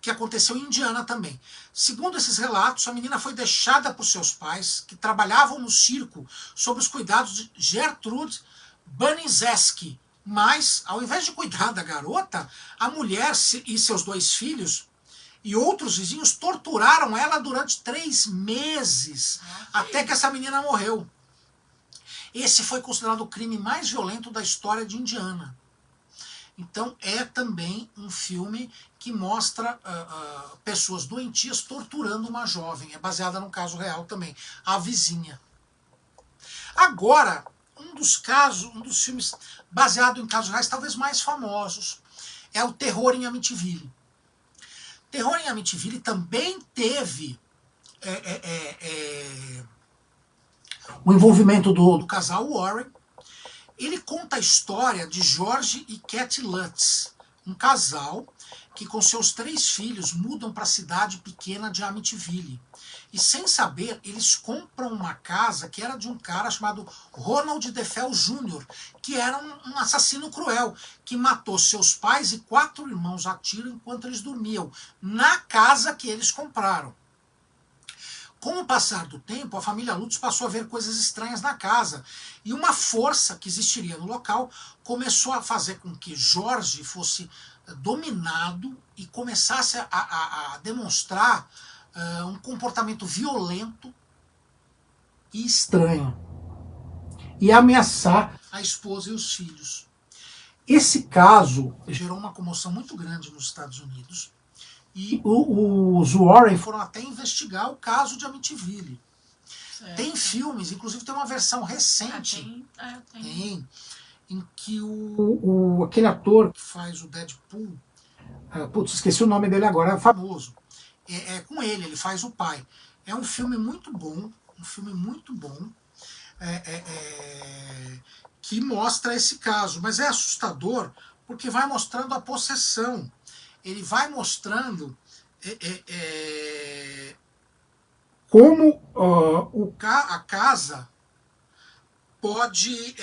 que aconteceu em Indiana também. Segundo esses relatos, a menina foi deixada por seus pais, que trabalhavam no circo, sob os cuidados de Gertrude Baniszewski. Mas, ao invés de cuidar da garota, a mulher e seus 2 filhos e outros vizinhos torturaram ela durante 3 meses, até que essa menina morreu. Esse foi considerado o crime mais violento da história de Indiana. Então é também um filme que mostra pessoas doentias torturando uma jovem. É baseada num caso real também. A Vizinha. Agora, um dos filmes baseado em casos reais, talvez mais famosos, é o Terror em Amityville. Terror em Amityville também teve o envolvimento do casal Warren. Ele conta a história de George e Kathy Lutz, um casal que com seus 3 filhos mudam para a cidade pequena de Amityville. E sem saber, eles compram uma casa que era de um cara chamado Ronald DeFeo Jr., que era um assassino cruel, que matou seus pais e 4 irmãos a tiro enquanto eles dormiam, na casa que eles compraram. Com o passar do tempo, a família Lutz passou a ver coisas estranhas na casa, e uma força que existiria no local começou a fazer com que Jorge fosse dominado e começasse a demonstrar um comportamento violento e estranho, e ameaçar a esposa e os filhos. Esse caso gerou uma comoção muito grande nos Estados Unidos, E os Warren foram até investigar o caso de Amityville. Certo. Tem filmes, inclusive tem uma versão recente. Tem. Em que aquele ator que faz o Deadpool, putz, esqueci o nome dele agora, é famoso. É com ele faz o pai. É um filme muito bom, que mostra esse caso, mas é assustador porque vai mostrando a possessão. Ele vai mostrando como a casa pode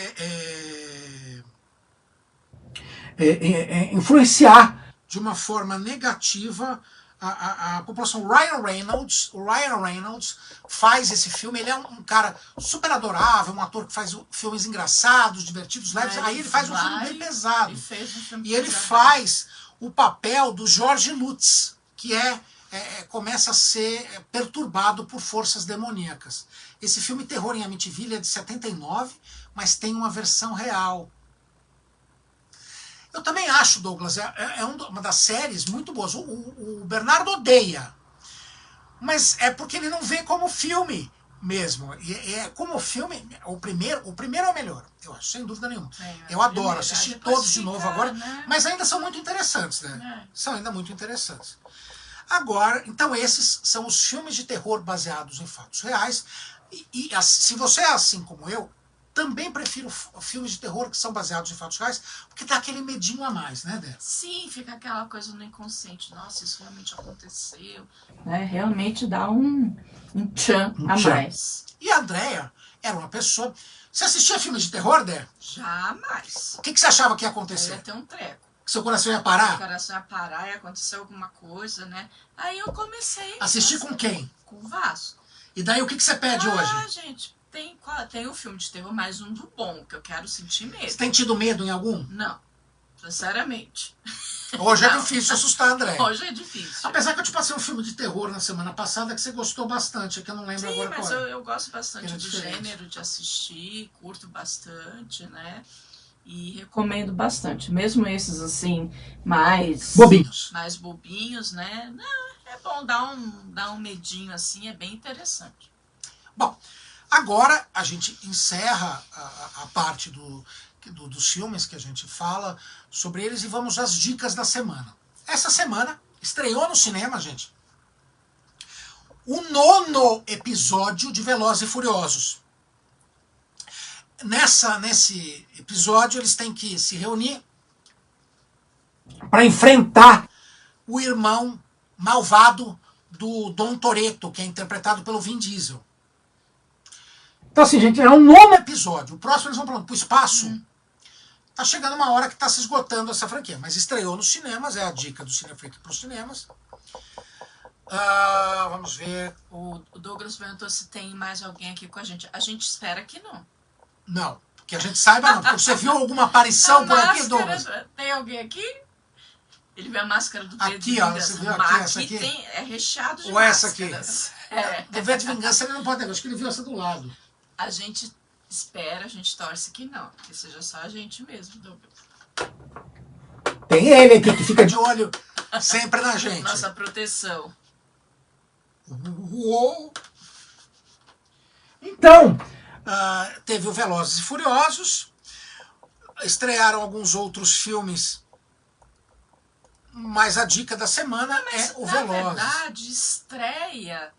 influenciar de uma forma negativa a população. O Ryan Reynolds faz esse filme, ele é um cara super adorável, um ator que faz filmes engraçados, divertidos, leves. Aí ele faz um filme bem pesado. E ele faz o papel do George Lutz, que começa a ser perturbado por forças demoníacas. Esse filme Terror em Amityville é de 79, mas tem uma versão real. Eu também acho, Douglas, uma das séries muito boas. O Bernardo odeia, mas é porque ele não vê como filme mesmo. Como filme, o primeiro é o melhor, eu acho, sem dúvida nenhuma. Eu adoro assistir todos de novo agora, né? Mas ainda são muito interessantes, né? São ainda muito interessantes. Agora, então esses são os filmes de terror baseados em fatos reais. E se você é assim como eu, também prefiro filmes de terror que são baseados em fatos reais, porque dá aquele medinho a mais, né, Débora? Sim, fica aquela coisa no inconsciente. Nossa, isso realmente aconteceu. Né? Realmente dá um tchan a mais. E a Andrea era uma pessoa... Você assistia filmes de terror, Débora? Jamais. O que você achava que ia acontecer? Eu ia ter um treco. Que seu coração ia parar? Meu coração ia parar, ia acontecer alguma coisa, né? Aí eu comecei... Assistir com quem? Com o Vasco. E daí o que você pede hoje? Gente... Tem um filme de terror, mais um do bom, que eu quero sentir medo. Você tem tido medo em algum? Não, sinceramente. Hoje é difícil assustar, André. Hoje é difícil. Apesar que eu te passei um filme de terror na semana passada que você gostou bastante, que eu não lembro agora qual é. Sim, mas eu gosto bastante do gênero, de assistir, curto bastante, né? E recomendo bastante. Mesmo esses, assim, mais... bobinhos. Mais bobinhos, né? Não, é bom dar um medinho, assim, é bem interessante. Bom... Agora a gente encerra a parte dos filmes que a gente fala sobre eles e vamos às dicas da semana. Essa semana estreou no cinema, gente, o 9º episódio de Velozes e Furiosos. Nesse episódio eles têm que se reunir para enfrentar o irmão malvado do Dom Toretto, que é interpretado pelo Vin Diesel. Então, assim, gente, é um 9º episódio. O próximo eles vão para o espaço. Tá chegando uma hora que tá se esgotando essa franquia. Mas estreou nos cinemas, é a dica do Cinefreak para os cinemas. Vamos ver. O Douglas perguntou se tem mais alguém aqui com a gente. A gente espera que não. Não, que a gente saiba não. Porque você viu alguma aparição por aqui, Douglas? Tem alguém aqui? Ele viu a máscara do V de Vingança. Vingança. Você viu aqui, essa aqui? É recheado de ou máscaras. Essa aqui? Do V de Vingança ele não pode ter. Acho que ele viu essa do lado. A gente espera, a gente torce que não. Que seja só a gente mesmo, Douglas. Tem ele aqui que fica de olho sempre na gente. Nossa proteção. Uou. Então, teve o Velozes e Furiosos. Estrearam alguns outros filmes. Mas a dica da semana é o Velozes. Na verdade, estreia...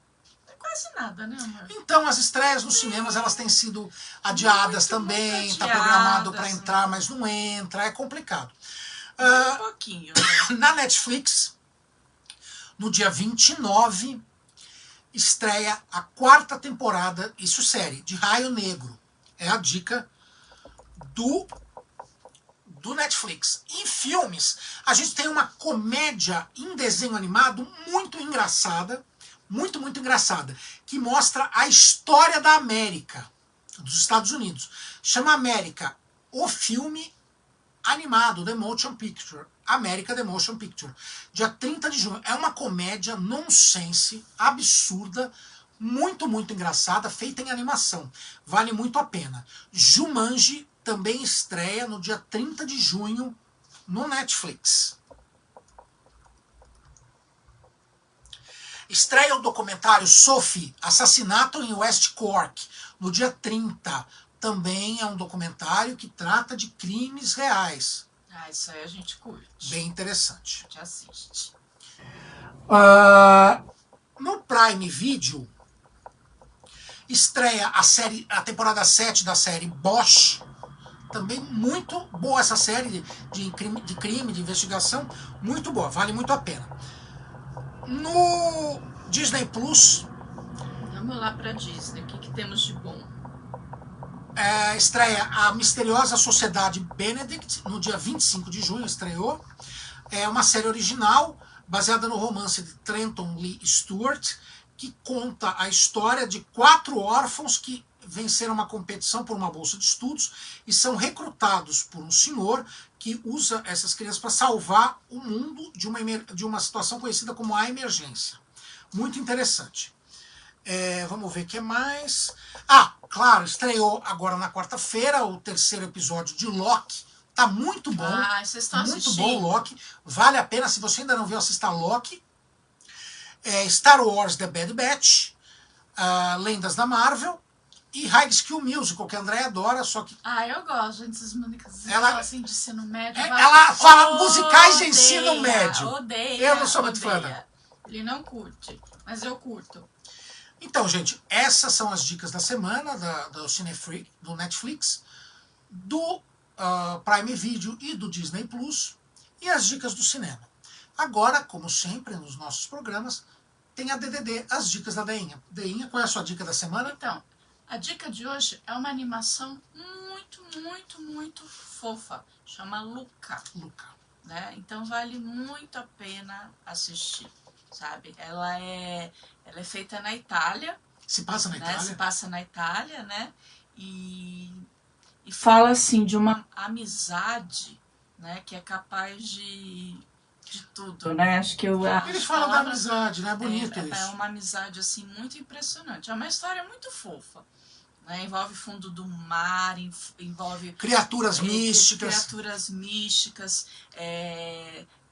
Quase nada, né, amor? Então, as estreias nos cinemas elas têm sido adiadas também. Está programado para entrar, mas não entra. É complicado. Um pouquinho. Né? Na Netflix, no dia 29, estreia a 4ª temporada, isso série, de Raio Negro. É a dica do Netflix. Em filmes, a gente tem uma comédia em desenho animado muito engraçada. Muito, muito engraçada, que mostra a história da América, dos Estados Unidos. Chama América, o filme animado, The Motion Picture. América, The Motion Picture. Dia 30 de junho. É uma comédia nonsense, absurda, muito, muito engraçada, feita em animação. Vale muito a pena. Jumanji também estreia no dia 30 de junho no Netflix. estreia o documentário Sophie, Assassinato em West Cork, no dia 30. Também é um documentário que trata de crimes reais. Ah, isso aí a gente curte. Bem interessante. A gente assiste. No Prime Video, estreia a temporada 7 da série Bosch. Também muito boa essa série de crime, de investigação. Muito boa, vale muito a pena. No Disney Plus, Vamos lá pra Disney. O que temos de bom? Estreia A Misteriosa Sociedade Benedict, no dia 25 de junho, estreou. É uma série original, baseada no romance de Trenton Lee Stewart, que conta a história de 4 órfãos que venceram uma competição por uma bolsa de estudos e são recrutados por um senhor que usa essas crianças para salvar o mundo de uma situação conhecida como a emergência. Muito interessante. Vamos ver o que mais. Claro, estreou agora na quarta-feira o 3º episódio de Loki. Tá muito bom. Vocês estão assistindo? Muito bom, Loki. Vale a pena, se você ainda não viu, assista Loki. Star Wars The Bad Batch, Lendas da Marvel e High School Musical, que a Andrea adora, só que... eu gosto, gente, essas músicas assim, de ensino médio. Ela fala musicais de ensino médio. Odeia, eu não sou muito fã, não. Ele não curte, mas eu curto. Então, gente, essas são as dicas da semana do Cinefreak, do Netflix, do Prime Video e do Disney Plus, e as dicas do cinema. Agora, como sempre nos nossos programas, tem a DDD, as dicas da Deinha. Deinha, qual é a sua dica da semana? Então, a dica de hoje é uma animação muito, muito, muito fofa. Chama Luca. Né? Então vale muito a pena assistir, sabe? Ela é feita na Itália. Se passa na Itália? Se passa na Itália, né? E fala, assim, de uma amizade, né? Que é capaz de tudo, né? Acho que Eles falam da amizade, né? É bonito isso. É uma amizade, assim, muito impressionante. É uma história muito fofa. Né? Envolve fundo do mar, envolve... Criaturas místicas. Criaturas místicas.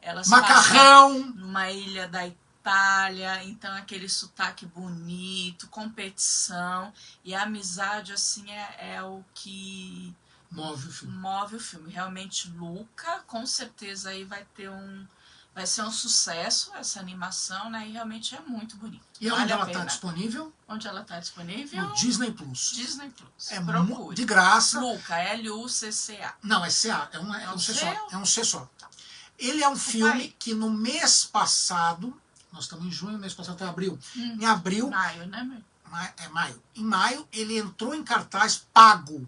Elas Macarrão! Numa ilha da Itália, então aquele sotaque bonito, competição. E a amizade, assim, é o que... Move o filme. Realmente, Luca, com certeza aí vai ser um sucesso essa animação, né? E realmente é muito bonito. E onde ela está disponível? Onde ela está disponível? No Disney Plus. Disney Plus. Procure. De graça. Luca, Lucca. Não, é CA. É um C só. É um C só. Ele é um filme que no mês passado, nós estamos em junho, mês passado até abril. Em abril... Maio, né? Maio. Em maio, ele entrou em cartaz pago.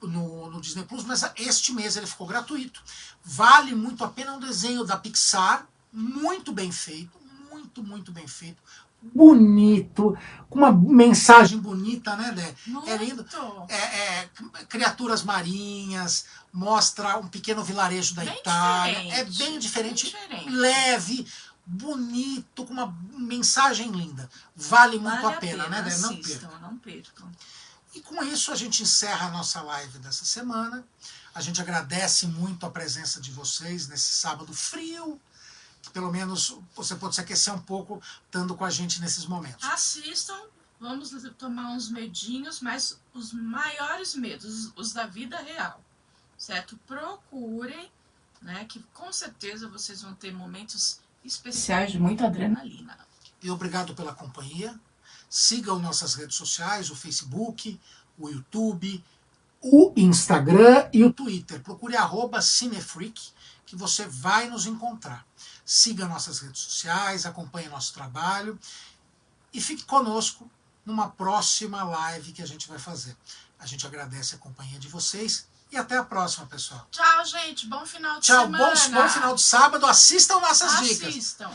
No Disney Plus, mas este mês ele ficou gratuito. Vale muito a pena, um desenho da Pixar, muito bem feito, muito bem feito, bonito, com uma mensagem bonita, né, Dé? É lindo. Criaturas marinhas, mostra um pequeno vilarejo da Itália. É bem diferente, leve, bonito, com uma mensagem linda. Vale muito a pena, né, Dé? Não percam. E com isso a gente encerra a nossa live dessa semana. A gente agradece muito a presença de vocês nesse sábado frio, que pelo menos você pode se aquecer um pouco estando com a gente nesses momentos. Assistam, vamos tomar uns medinhos, mas os maiores medos, os da vida real, certo? Procurem, né, que com certeza vocês vão ter momentos especiais de muita adrenalina. E obrigado pela companhia. Sigam nossas redes sociais, o Facebook, o YouTube, o Instagram e o Twitter. Procure @Cinefreak, que você vai nos encontrar. Siga nossas redes sociais, acompanhe nosso trabalho e fique conosco numa próxima live que a gente vai fazer. A gente agradece a companhia de vocês e até a próxima, pessoal. Tchau, gente. Bom final de semana. Tchau, bom final de sábado. Assistam nossas dicas. Assistam.